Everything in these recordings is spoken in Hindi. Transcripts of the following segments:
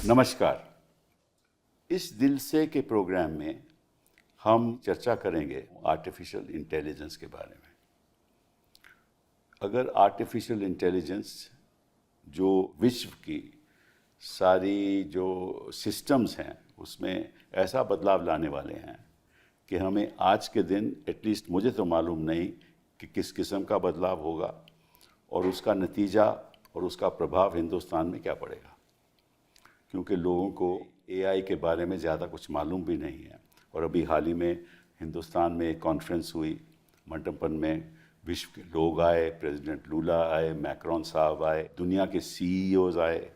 नमस्कार। इस दिल से के प्रोग्राम में हम चर्चा करेंगे आर्टिफिशियल इंटेलिजेंस के बारे में। अगर आर्टिफिशियल इंटेलिजेंस जो विश्व की सारी जो सिस्टम्स हैं उसमें ऐसा बदलाव लाने वाले हैं कि हमें आज के दिन एटलीस्ट मुझे तो मालूम नहीं कि किस किस्म का बदलाव होगा और उसका नतीजा और उसका प्रभाव हिंदुस्तान में क्या पड़ेगा, क्योंकि लोगों को एआई के बारे में ज़्यादा कुछ मालूम भी नहीं है। और अभी हाल ही में हिंदुस्तान में एक कॉन्फ्रेंस हुई, मंडपन में विश्व के लोग आए, प्रेसिडेंट लूला आए, मैक्रोन साहब आए, दुनिया के सीईओज आए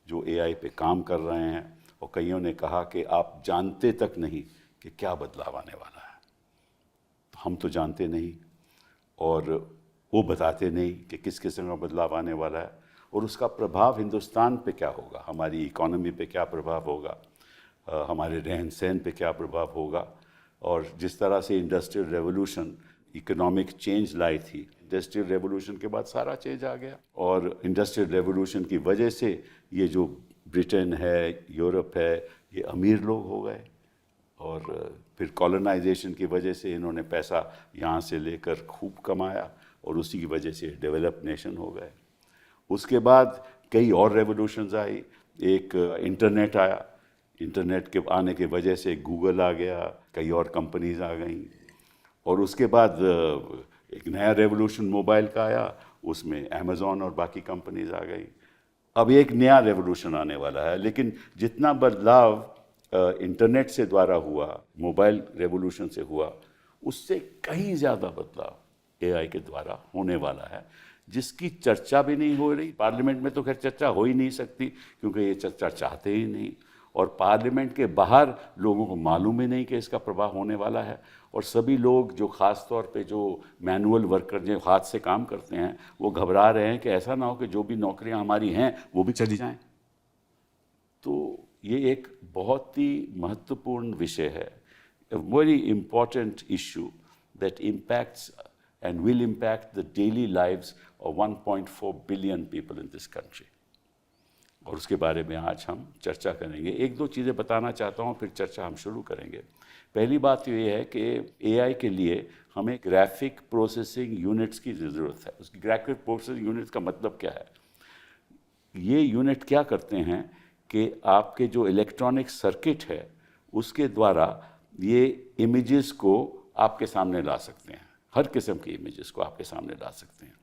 जो एआई पे काम कर रहे हैं, और कईयों ने कहा कि आप जानते तक नहीं कि क्या बदलाव आने वाला है। तो हम तो जानते नहीं और वो बताते नहीं कि किस किस्म का बदलाव आने वाला है और उसका प्रभाव हिंदुस्तान पे क्या होगा, हमारी इकोनॉमी पे क्या प्रभाव होगा, हमारे रहन सहन पे क्या प्रभाव होगा। और जिस तरह से इंडस्ट्रियल रेवोल्यूशन इकोनॉमिक चेंज लाई थी, इंडस्ट्रियल रेवोल्यूशन के बाद सारा चेंज आ गया। और इंडस्ट्रियल रेवोल्यूशन की वजह से ये जो ब्रिटेन है, यूरोप है, ये अमीर लोग हो गए। और फिर कॉलोनाइजेशन की वजह से इन्होंने पैसा यहाँ से लेकर खूब कमाया और उसी की वजह से डेवलप नेशन हो गए। उसके बाद कई और रेवोल्यूशंस आई, एक इंटरनेट आया, इंटरनेट के आने की वजह से गूगल आ गया, कई और कंपनीज आ गईं। और उसके बाद एक नया रेवोल्यूशन मोबाइल का आया, उसमें अमेज़ॉन और बाकी कंपनीज आ गई। अब एक नया रेवोल्यूशन आने वाला है, लेकिन जितना बदलाव इंटरनेट से द्वारा हुआ, मोबाइल रेवोल्यूशन से हुआ, उससे कहीं ज़्यादा बदलाव एआई के द्वारा होने वाला है, जिसकी चर्चा भी नहीं हो रही। पार्लियामेंट में तो खैर चर्चा हो ही नहीं सकती क्योंकि ये चर्चा चाहते ही नहीं, और पार्लियामेंट के बाहर लोगों को मालूम ही नहीं कि इसका प्रभाव होने वाला है। और सभी लोग जो ख़ास तौर पे जो मैनुअल वर्कर जो हाथ से काम करते हैं, वो घबरा रहे हैं कि ऐसा ना हो कि जो भी नौकरियां हमारी हैं वो भी चली जाएं। तो ये एक बहुत ही महत्वपूर्ण विषय है, a very important issue that impacts and will impact the daily lives of 1.4 billion people in this country. और उसके बारे में आज हम चर्चा करेंगे। एक दो चीज़ें बताना चाहता हूँ, फिर चर्चा हम शुरू करेंगे। पहली बात तो ये है कि एआई के लिए हमें ग्राफिक प्रोसेसिंग यूनिट्स की ज़रूरत है। उसकी ग्राफिक प्रोसेसिंग यूनिट्स का मतलब क्या है? ये यूनिट क्या करते हैं कि आपके जो इलेक्ट्रॉनिक सर्किट है उसके द्वारा ये इमेजेस को आपके सामने ला सकते हैं, हर किस्म की इमेजेस को आपके सामने ला सकते हैं।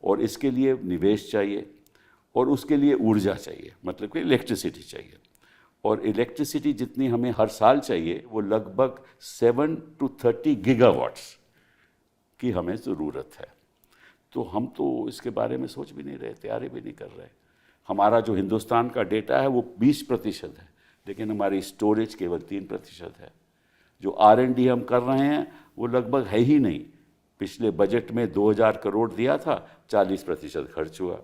और इसके लिए निवेश चाहिए और उसके लिए ऊर्जा चाहिए, मतलब कि इलेक्ट्रिसिटी चाहिए। और इलेक्ट्रिसिटी जितनी हमें हर साल चाहिए वो लगभग 7 to 30 गीगावाट्स की हमें ज़रूरत है। तो हम तो इसके बारे में सोच भी नहीं रहे, तैयारी भी नहीं कर रहे। हमारा जो हिंदुस्तान का डेटा है वो 20% है, लेकिन हमारी स्टोरेज केवल 3% है। जो R&D हम कर रहे हैं वो लगभग है ही नहीं। पिछले बजट में 2000 करोड़ दिया था, 40% खर्च हुआ।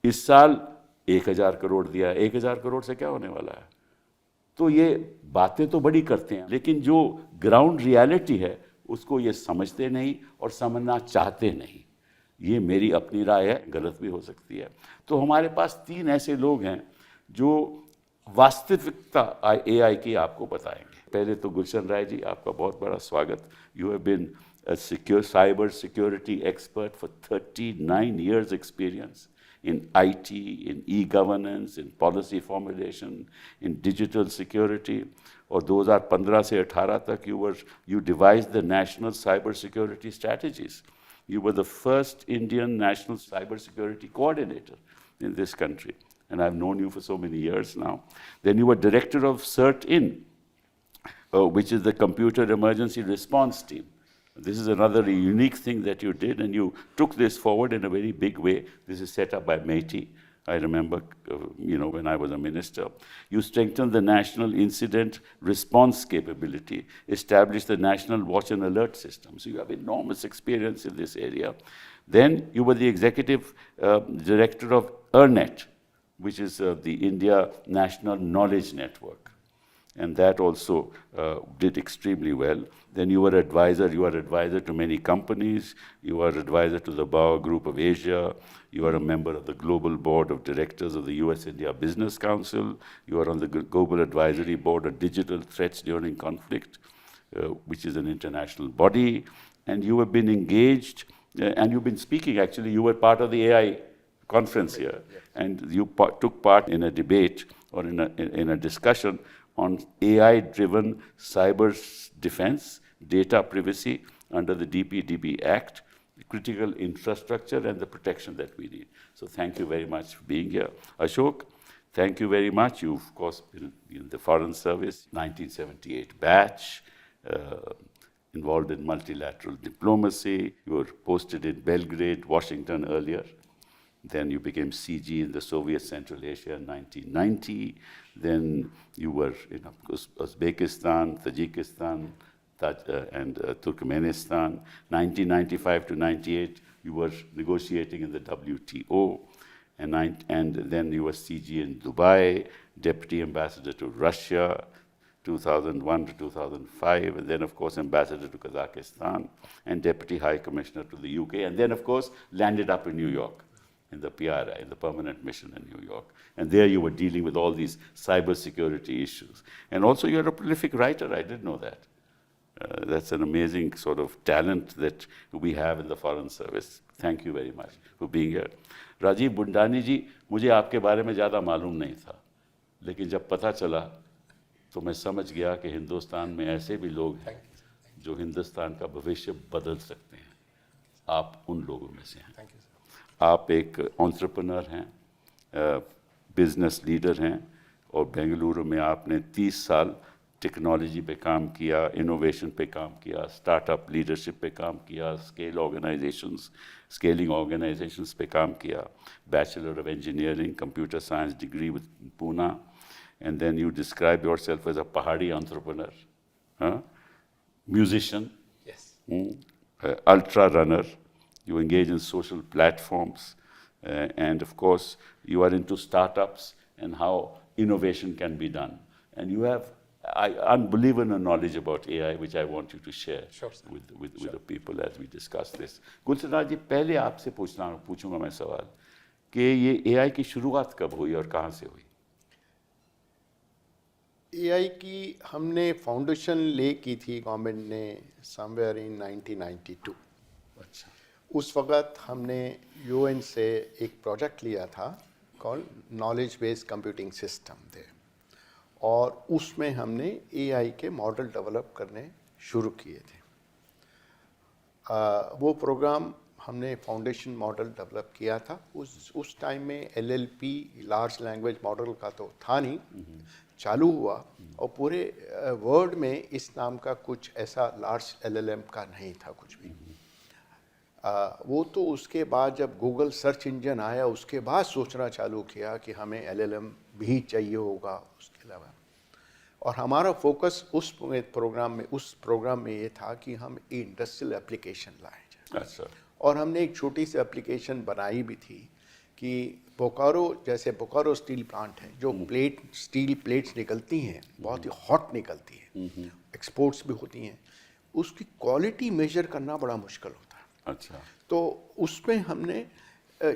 इस साल 1000 करोड़ दिया, 1000 करोड़ से क्या होने वाला है? तो ये बातें तो बड़ी करते हैं, लेकिन जो ग्राउंड रियलिटी है उसको ये समझते नहीं और समझना चाहते नहीं। ये मेरी अपनी राय है, गलत भी हो सकती है। तो हमारे पास 3 ऐसे लोग हैं जो वास्तविकता एआई की आपको बताएंगे। पहले तो गुलशन राय जी, आपका बहुत बड़ा स्वागत। You have been a cyber security expert for 39 years experience in IT, in e-governance, in policy formulation, in digital security. और 2015 से 18 तक you devised the national cyber security strategies. You were the first Indian national cyber security coordinator in this country, and I've known you for so many years now. Then you were director of CERT-IN, which is the Computer Emergency Response Team. This is another unique thing that you did, and you took this forward in a very big way. This is set up by MeitY. I remember, when I was a minister. You strengthened the national incident response capability, established the national watch and alert system. So you have enormous experience in this area. Then you were the executive director of EARNet, which is the India National Knowledge Network. and that also did extremely well. Then you are advisor to many companies. You are advisor to the Bauer Group of Asia. You are a member of the Global Board of Directors of the US-India Business Council. You are on the Global Advisory Board of Digital Threats During Conflict, which is an international body. And you have been engaged, and you've been speaking, actually. You were part of the AI conference here, and you took part in a debate or in a discussion on AI-driven cyber defense, data privacy under the DPDP Act, critical infrastructure, and the protection that we need. So thank you very much for being here. Ashok, thank you very much. You've, of course, been in the Foreign Service, 1978 batch, involved in multilateral diplomacy. You were posted in Belgrade, Washington earlier. Then you became CG in the Soviet Central Asia in 1990. Then you were in Uzbekistan, Tajikistan, and Turkmenistan. 1995 to 98, you were negotiating in the WTO. And then you were CG in Dubai, Deputy Ambassador to Russia, 2001 to 2005, and then, of course, Ambassador to Kazakhstan, and Deputy High Commissioner to the UK, and then, of course, landed up in New York, in the PRI, in the Permanent Mission in New York. And there you were dealing with all these cybersecurity issues. And also you're a prolific writer, I didn't know that. That's an amazing sort of talent that we have in the Foreign Service. Thank you very much for being here. Rajiv बुंडानी जी, मुझे आपके बारे में ज़्यादा मालूम नहीं था, लेकिन जब पता चला तो मैं समझ गया कि हिंदुस्तान में ऐसे भी लोग हैं जो हिंदुस्तान का भविष्य बदल सकते हैं। आप उन लोगों में से हैं। आप एक एंटरप्रेन्योर हैं, बिजनेस लीडर हैं, और बेंगलुरु में आपने 30 साल टेक्नोलॉजी पे काम किया, इनोवेशन पे काम किया, स्टार्टअप लीडरशिप पे काम किया, स्केलिंग ऑर्गेनाइजेशंस पे काम किया, bachelor of engineering, computer science degree with Poona. And then you describe yourself as a Pahadi entrepreneur, musician, yes, ultra runner. You engage in social platforms, and of course, you are into startups and how innovation can be done. And you have unbelievable knowledge about AI, which I want you to share with the people as we discuss this. Gulshan Raj ji, पहले आपसे पूछूंगा मैं सवाल कि ये AI की शुरुआत कब हुई और कहाँ से हुई? AI की हमने फाउंडेशन ले की थी गवर्नमेंट ने समवेयर इन 1992. अच्छा. उस वक्त हमने UN से एक प्रोजेक्ट लिया था call knowledge based computing system थे, और उसमें हमने AI के मॉडल डेवलप करने शुरू किए थे. वो प्रोग्राम हमने फाउंडेशन मॉडल डेवलप किया था. उस टाइम में LLP लार्ज लैंग्वेज मॉडल का तो था नहीं, चालू हुआ, और पूरे वर्ल्ड में इस नाम का कुछ ऐसा लार्ज LLM का नहीं था कुछ भी. वो तो उसके बाद जब गूगल सर्च इंजन आया उसके बाद सोचना चालू किया कि हमें LLM भी चाहिए होगा उसके अलावा. और हमारा फोकस उस प्रोग्राम में ये था कि हम इंडस्ट्रियल एप्लीकेशन लाएं. अच्छा. और हमने एक छोटी सी एप्लीकेशन बनाई भी थी कि बोकारो स्टील प्लांट है, जो स्टील प्लेट्स निकलती हैं, बहुत ही हॉट निकलती हैं, एक्सपोर्ट्स भी होती हैं, उसकी क्वालिटी मेजर करना बड़ा मुश्किल होता है. अच्छा. तो उसमें हमने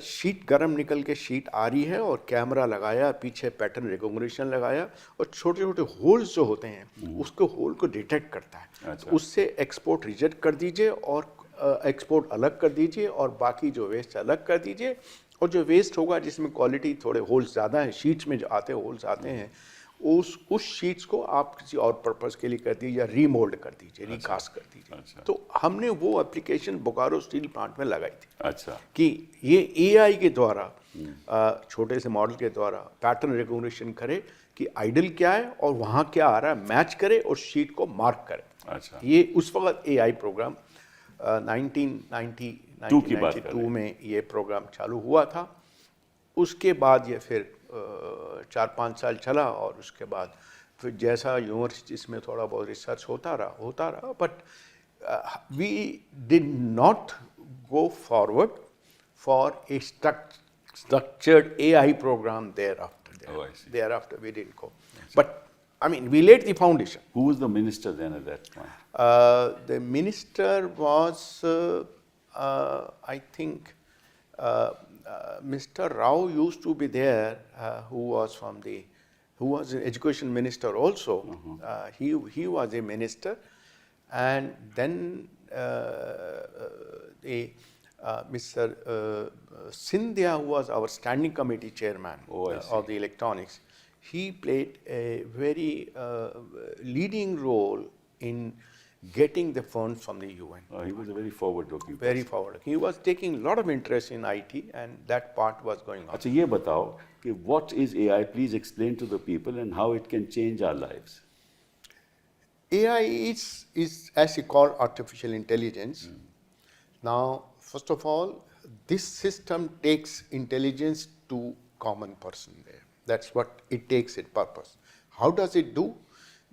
शीट गर्म निकल के शीट आ रही है और कैमरा लगाया, पीछे पैटर्न रिकॉग्निशन लगाया, और छोटे छोटे होल्स जो होते हैं उसको होल को डिटेक्ट करता है. अच्छा. उससे एक्सपोर्ट रिजेक्ट कर दीजिए और एक्सपोर्ट अलग कर दीजिए, और बाकी जो वेस्ट अलग कर दीजिए, और जो वेस्ट होगा जिसमें क्वालिटी थोड़े होल्स ज़्यादा हैं, शीट्स में जो होल्स आते हैं, उस शीट्स को आप किसी और पर्पस के लिए कर दीजिए या रीमोल्ड कर दीजिए, रिकास्ट कर दीजिए. अच्छा. तो हमने वो एप्लीकेशन बोकारो स्टील प्लांट में लगाई थी. अच्छा. कि ये AI के द्वारा छोटे से मॉडल के द्वारा पैटर्न रिकॉग्निशन करे कि आइडल क्या है और वहाँ क्या आ रहा है, मैच करे और शीट को मार्क करे. अच्छा. ये उस वक्त AI प्रोग्राम 1992 में ये प्रोग्राम चालू हुआ था. उसके बाद ये फिर 4-5 साल चला, और उसके बाद फिर जैसा यूनिवर्सिटीज़ में थोड़ा बहुत रिसर्च होता रहा, but we did not go forward for a structured AI program thereafter. Thereafter we didn't go. But I mean, we laid the foundation. Who was the minister then at that point? The minister was, I think, Mr. Rao used to be there, who was an education minister also. He was a minister, and then Mr. Sindhya, who was our standing committee chairman of the electronics, he played a very leading role in getting the funds from the UN. He was a very forward-looking. Very forward. He was taking a lot of interest in IT, and that part was going on. अच्छा ये बताओ कि what is AI? Please explain to the people and how it can change our lives. AI is as you call artificial intelligence. Now, first of all, this system takes intelligence to common person there. That's what it takes its purpose. How does it do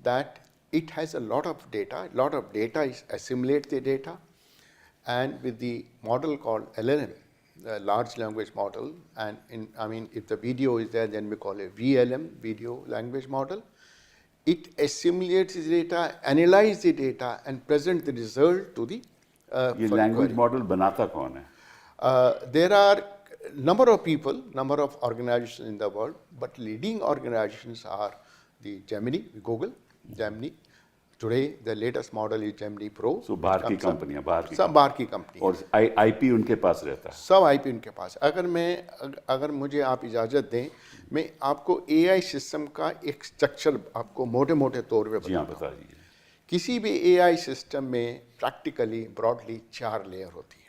that? It has a lot of data. A lot of data is assimilate the data, and with the model called LLM, large language model, and if the video is there, then we call it VLM, video language model. It assimilates the data, analyze the data, and present the result to the ये language model बनाता कौन है? There are number of people, number of organizations in the world, but leading organizations are the Gemini, Google, Gemini. Today, the latest model is Gemini Pro. So बाहर की कंपनियां, सब बाहर की कंपनी और IP उनके पास रहता है. सब IP उनके पास. अगर मुझे आप इजाज़त दें, मैं आपको AI सिस्टम का एक स्ट्रक्चर आपको मोटे-मोटे तौर पे जी हाँ, बता दीजिए. किसी भी AI सिस्टम में प्रैक्टिकली ब्रॉडली 4 लेयर होती है.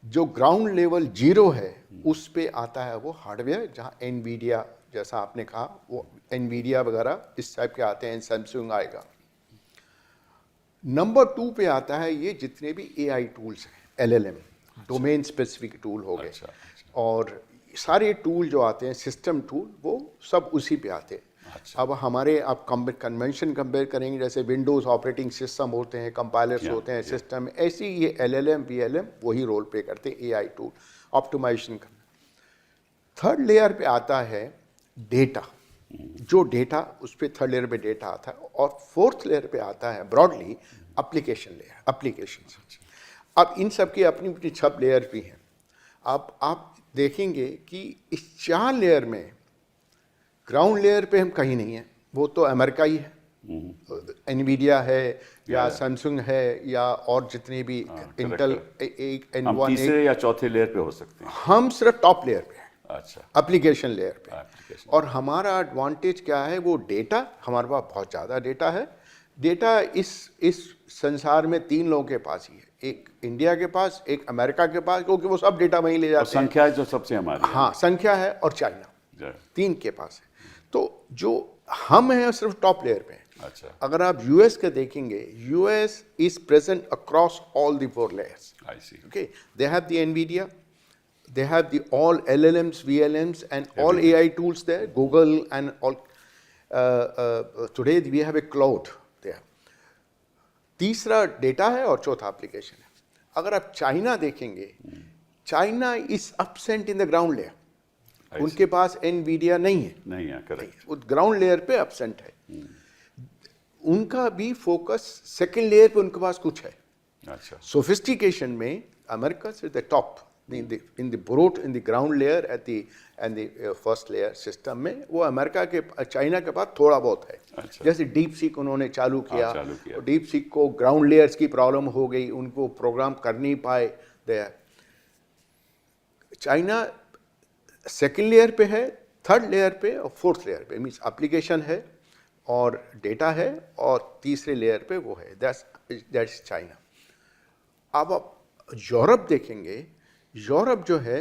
जो ग्राउंड लेवल 0 है, उस पे आता है वो हार्डवेयर, जहाँ NVIDIA जैसा आपने कहा, वो NVIDIA वगैरह इस टाइप के आते हैं, सैमसंग आएगा. नंबर 2 पे आता है ये जितने भी AI टूल्स हैं, LLM, डोमेन स्पेसिफिक टूल हो गए, और सारे टूल जो आते हैं, सिस्टम टूल, वो सब उसी पे आते हैं. अब हमारे आप कन्वेंशन कंपेयर करेंगे, जैसे विंडोज़ ऑपरेटिंग सिस्टम होते हैं, कंपाइलर्स होते हैं सिस्टम में, ऐसे ही ये LLM, VLM वही रोल प्ले करते हैं, AI टूल ऑप्टिमाइजेशन करना. थर्ड लेयर पे आता है डेटा, जो डेटा उस पर थर्ड लेयर पे डेटा आता है, और फोर्थ लेयर पे आता है ब्रॉडली एप्लीकेशन लेयर, एप्लीकेशन. अब इन सब की अपनी अपनी 6 लेयर भी हैं. अब आप देखेंगे कि इस 4 लेयर में ग्राउंड लेयर पे हम कहीं नहीं हैं, वो तो अमेरिका ही है, NVIDIA है या सैमसंग है या और जितने भी इंटेल, हम तीसरे या चौथे लेयर पे हो सकते हैं. हम सिर्फ टॉप लेयर पे हैं. अच्छा, एप्लीकेशन लेयर पे. और हमारा एडवांटेज क्या है? वो डेटा, हमारे पास बहुत ज़्यादा डेटा है. डेटा इस संसार में 3 लोगों के पास ही है, एक इंडिया के पास, एक अमेरिका के पास, क्योंकि वो सब डेटा वहीं ले जाते हैं. संख्या जो सबसे हमारी, हाँ, संख्या है, और चाइना, 3 के पास है. तो जो हम हैं सिर्फ टॉप लेयर पे हैं. अच्छा, अगर आप यूएस के देखेंगे, US is present across all the 4 layers. I see. Okay, they have the NVIDIA, they have the all LLMs, VLMs, and all AI tools there, Google and all. Today we have a cloud there. तीसरा डेटा है और चौथा एप्लीकेशन है. अगर आप चाइना देखेंगे, China is absent in the ground layer. उनके पास NVIDIA नहीं है, करेक्ट. वो ग्राउंड लेयर पे एब्सेंट है. उनका भी फोकस सेकंड लेयर पे उनके पास कुछ है. अच्छा, सोफिस्टिकेशन में America is the top in the brought in the ground layer and the first layer system में. वो अमेरिका के, चाइना के पास थोड़ा बहुत है. अच्छा. जैसे डीप सीक उन्होंने चालू किया, डीप सीक को ग्राउंड लेयर्स की प्रॉब्लम हो गई, उनको प्रोग्राम कर नहीं पाए. चाइना सेकेंड लेयर पे है, थर्ड लेयर पे और फोर्थ लेयर पे, मीन्स एप्लीकेशन है और डेटा है, और तीसरे लेयर पे वो है. That's China. अब आप यूरोप देखेंगे, यूरोप जो है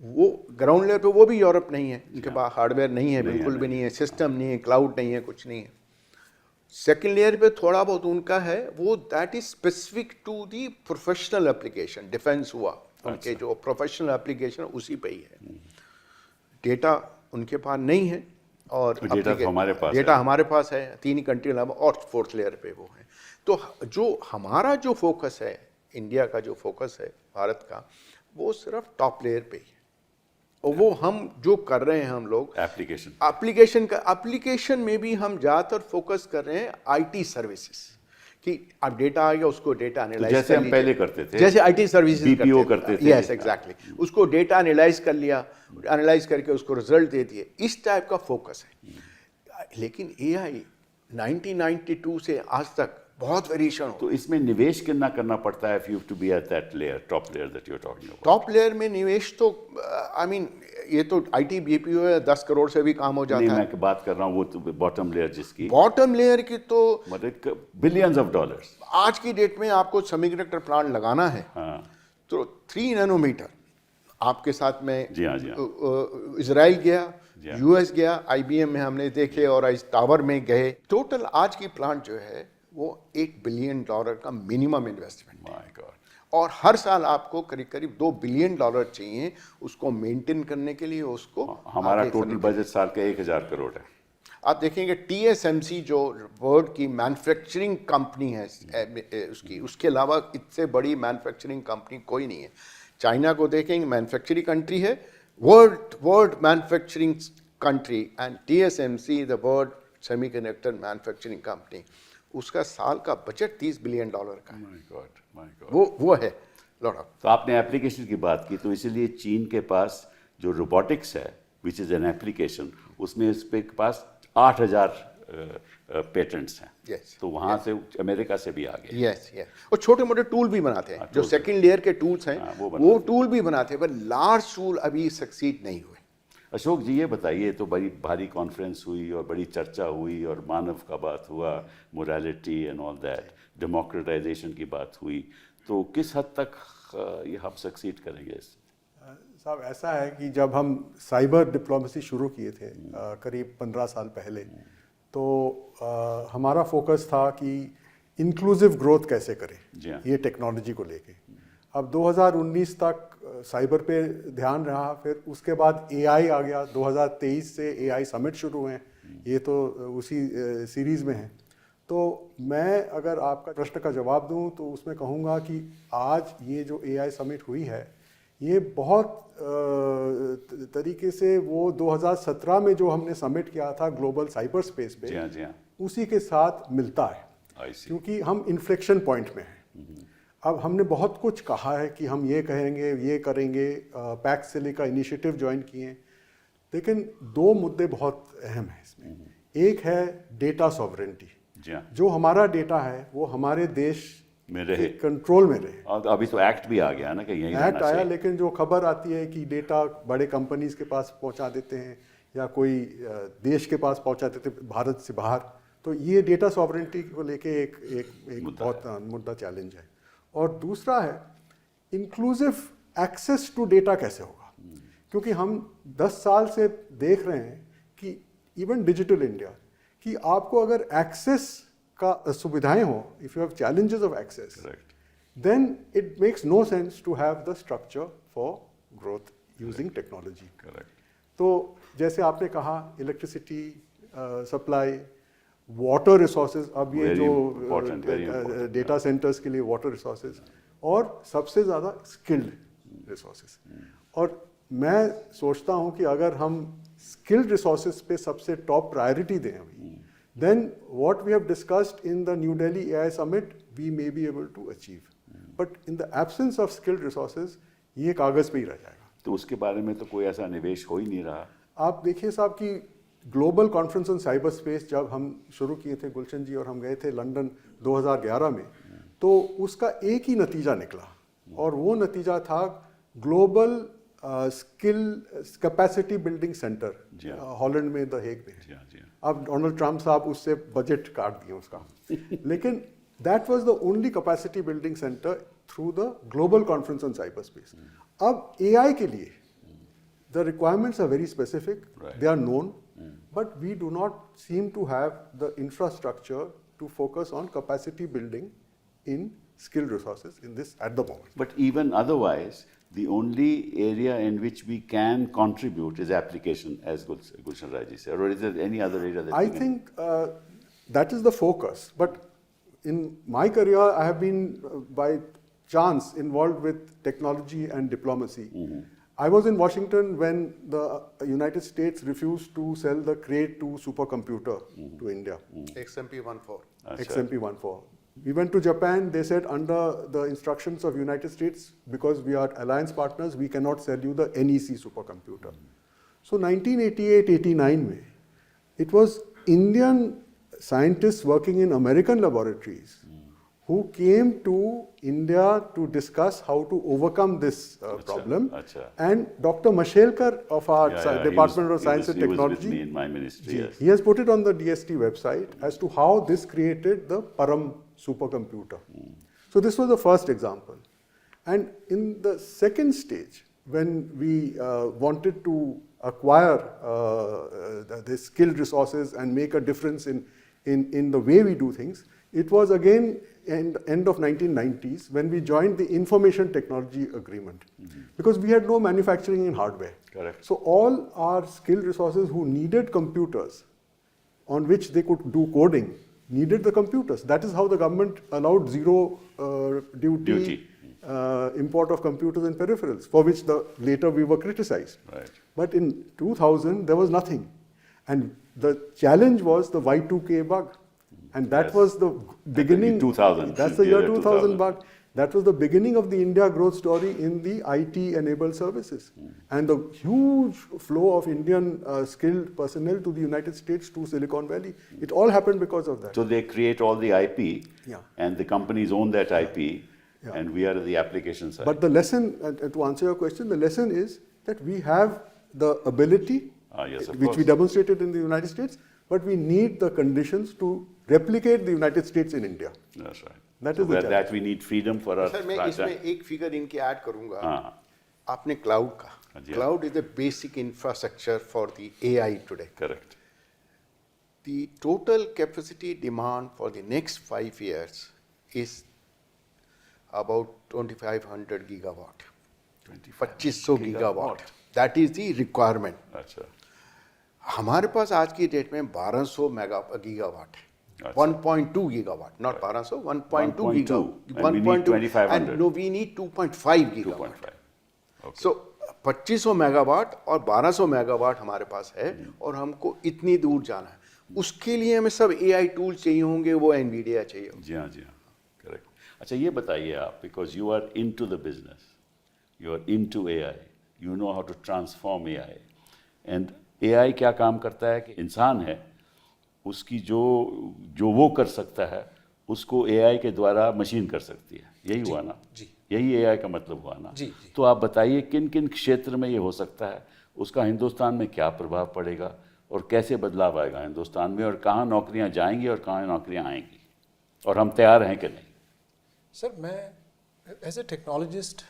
वो ग्राउंड लेयर पे, वो भी यूरोप नहीं है. उनके पास हार्डवेयर नहीं है, बिल्कुल भी नहीं है, सिस्टम नहीं है, क्लाउड नहीं है, कुछ नहीं है. सेकेंड लेयर पे थोड़ा बहुत उनका है, वो that is specific to the professional application. Defence हुआ, उनके जो प्रोफेशनल एप्लीकेशन उसी पे ही है. डेटा उनके पास नहीं है, और डेटा हमारे पास है. 3 कंट्री अलावा, और फोर्थ लेयर पे वो है. तो जो हमारा जो फोकस है, इंडिया का जो फोकस है, भारत का, वो सिर्फ टॉप लेयर पे ही है. और वो हम जो कर रहे हैं हम लोग एप्लीकेशन एप्लीकेशन में भी हम ज़्यादातर फोकस कर रहे हैं आईटी सर्विसेज कि अब डेटा आ गया उसको डेटा एनालाइज जैसे हम पहले करते थे, जैसे आईटी सर्विसेज बीपीओ करते थे। यस एग्जैक्टली, उसको डेटा एनालाइज कर लिया, एनालाइज करके उसको रिजल्ट दे दिए, इस टाइप का फोकस है। लेकिन एआई 1992 से आज तक बहुत वेरिएशन हो। तो इसमें निवेश कितना करना पड़ता है if you have to be at that layer, top layer that you're talking about? Top layer में निवेश तो आई मीन ये तो आईटी बीपीओ है, 10 करोड़ से भी काम हो जाता नहीं, है। मैं बात कर रहा हूँ वो तो बॉटम लेयर जिसकी बॉटम लेयर की तो मतलब बिलियंस ऑफ डॉलर्स आज की डेट में आपको सेमीकंडक्टर प्लांट लगाना है, हाँ तो 3 नैनोमीटर आपके साथ में जी हाँ, जी हाँ। इजराइल गया, जी हाँ। यूएस गया, आईबीएम में हमने देखे और इस टावर में गए। टोटल आज की प्लांट जो है वो $1 बिलियन का मिनिमम इन्वेस्टमेंट है। My God. और हर साल आपको करीब करीब $2 बिलियन चाहिए उसको मेंटेन करने के लिए, उसको हमारा आगे टोटल करने के लिए। बजट साल का 1000 करोड़ है। आप देखेंगे टीएसएमसी जो वर्ल्ड की मैन्युफैक्चरिंग कंपनी है उसके अलावा इससे बड़ी मैन्युफैक्चरिंग कंपनी कोई नहीं है। चाइना को देखेंगे मैन्युफैक्चरिंग कंट्री है, world manufacturing country, and TSMC the world semiconductor manufacturing company, उसका साल का बजट $30 बिलियन का है। My God. वो है लॉट ऑफ। तो आपने एप्लीकेशन की बात की, तो इसीलिए चीन के पास जो रोबोटिक्स है विच इज़ एन एप्लीकेशन, उसमें इस पे के पास 8000 पेटेंट्स हैं। Yes, तो वहाँ से अमेरिका से भी आ गए। यस और छोटे मोटे टूल भी बनाते हैं, जो टूल सेकंड लेयर के टूल्स हैं हाँ, वो टूल भी बनाते हैं, पर लार्ज टूल अभी सक्सीड नहीं हुए। अशोक जी ये बताइए, तो बड़ी भारी कॉन्फ्रेंस हुई और बड़ी चर्चा हुई और मानव का बात हुआ, morality and all that, democratisation की बात हुई, तो किस हद तक ये हम सक्सीड करेंगे इससे? साहब ऐसा है कि जब हम साइबर डिप्लोमेसी शुरू किए थे करीब 15 साल पहले, तो हमारा फोकस था कि इंक्लूसिव ग्रोथ कैसे करें जी हाँ। ये टेक्नोलॉजी को लेके। अब 2019 तक साइबर पे ध्यान रहा, फिर उसके बाद एआई आ गया, 2023 से एआई समिट शुरू हुए हैं, ये तो उसी सीरीज़ में है। तो मैं अगर आपका प्रश्न का जवाब दूं तो उसमें कहूँगा कि आज ये जो एआई समिट हुई है, ये बहुत तरीके से वो 2017 में जो हमने समिट किया था ग्लोबल साइबर स्पेस पे, जी हाँ, जी हाँ। उसी के साथ मिलता है, I see। क्योंकि हम इन्फ्लेक्शन पॉइंट में हैं। अब हमने बहुत कुछ कहा है कि हम ये कहेंगे, ये करेंगे, पैक्ट सिली का इनिशिएटिव ज्वाइन किए, लेकिन 2 मुद्दे बहुत अहम हैं इसमें। एक है डेटा सॉवरेंटी, जी हाँ। जो हमारा डेटा है वो हमारे देश में रहे, कंट्रोल में रहे। और अभी तो एक्ट भी आ गया ना कि यही एक्ट आया, लेकिन जो खबर आती है कि डेटा बड़े कंपनीज के पास पहुंचा देते हैं या कोई देश के पास पहुंचा देते हैं भारत से बाहर, तो ये डेटा सॉवरेंटी को लेके एक बहुत मुद्दा चैलेंज है। और दूसरा है इंक्लूसिव एक्सेस टू डेटा कैसे होगा, क्योंकि हम 10 साल से देख रहे हैं कि इवन डिजिटल इंडिया, कि आपको अगर एक्सेस का सुविधाएं हो, if you have challenges of access, then it makes no sense to have the structure for growth using technology. तो जैसे आपने कहा इलेक्ट्रिसिटी सप्लाई, वाटर रिसोर्सेज, अब ये जो डेटा सेंटर्स के लिए वाटर रिसोर्सेज, और सबसे ज़्यादा स्किल्ड रिसोर्सेज। और मैं सोचता हूँ कि अगर हम स्किल्ड रिसोर्सेज पे सबसे टॉप प्रायोरिटी दें अभी, then what we have discussed in the New Delhi AI Summit we may be able to achieve, but in the absence of skilled resources ये कागज पे ही रह जाएगा। तो उसके बारे में तो कोई ऐसा निवेश हो ही नहीं रहा। आप देखिए साहब कि global conference on cyber space जब हम शुरू किए थे, गुलशन जी और हम गए थे लंदन 2011 में, तो उसका एक ही नतीजा निकला, और वो नतीजा था global skill capacity building centre Holland में, द हेग में। अब डोनाल्ड ट्रंप साहब उससे बजट काट दिए उसका, लेकिन that was the only capacity building centre through the global conference on cyber space. अब एआई के लिए the requirements are very specific, they are known, but we do not seem to have the infrastructure to focus on capacity building in skilled resources in this at the moment. But even otherwise, the only area in which we can contribute is application, as Gulshan Raji said. Or is there any other area that I think that is the focus. But in my career, I have been by chance involved with technology and diplomacy. I was in Washington when the United States refused to sell the Cray 2 supercomputer to India. XMP-14. XMP-14. We went to Japan. They said under the instructions of United States, because we are alliance partners, we cannot sell you the NEC supercomputer. So 1988-89 में, it was Indian scientists working in American laboratories who came to India to discuss how to overcome this problem. Achha. And Dr. Mashelkar of our Department of Science and he was Technology, with me in my ministry, yes. he has put it on the DST website as to how this created the Param supercomputer. So this was the first example. And in the second stage, when we wanted to acquire the skilled resources and make a difference in the way we do things, it was again end of 1990s when we joined the Information Technology Agreement, because we had no manufacturing in hardware. Correct. So all our skilled resources who needed computers on which they could do coding needed the computers. That is how the government allowed zero duty. Import of computers and peripherals, for which later we were criticized. Right. But in 2000, there was nothing. And the challenge was the Y2K bug. And that Yes. was the beginning. 2000. That's the year 2000 2000 bug. That was the beginning of the India growth story in the IT-enabled services. And the huge flow of Indian skilled personnel to the United States, to Silicon Valley. It all happened because of that. So they create all the IP, Yeah. and the companies own that IP, Yeah. and we are at the application side. But the lesson, to answer your question, the lesson is that we have the ability, Yes, of which course. we demonstrated in the United States, but we need the conditions to replicate the United States in India. That's right. That So is the that challenge. we need freedom for our sir मैं franchise. इसमें एक फिगर इनकी ऐड करूंगा. हाँ. आपने क्लाउड का. जी. Cloud is the basic infrastructure for the AI today. Correct. The total capacity demand for the next 5 years is about 2500 gigawatt. 2500 gigawatt. That is the requirement. अच्छा. हमारे पास आज की डेट में 1200 गीगावाट है. अच्छा. 1.2 gigawatt, not 1200, 1.2 1.2, gigawatt. and we need 2500. And no, we need 2.5 gigawatt. 2.5. Okay. So 2500 megawatt और 1200 मेगावाट हमारे पास है और हमको इतनी दूर जाना है. उसके लिए हमें सब AI टूल चाहिए होंगे, वो NVIDIA चाहिए होंगे. जी हाँ, करेक्ट. अच्छा, ये बताइए आप, because you are into the business, you are into AI, you know how to transform AI. And AI क्या काम करता है कि इंसान है, उसकी जो वो कर सकता है उसको AI के द्वारा मशीन कर सकती है. यही हुआ ना? जी. यही AI का मतलब हुआ ना? जी. तो आप बताइए किन किन क्षेत्र में ये हो सकता है, उसका हिंदुस्तान में क्या प्रभाव पड़ेगा और कैसे बदलाव आएगा हिंदुस्तान में, और कहाँ नौकरियाँ जाएंगी और कहाँ नौकरियाँ आएंगी, और हम तैयार हैं कि नहीं? सर, मैं एज ए टेक्नोलॉजिस्ट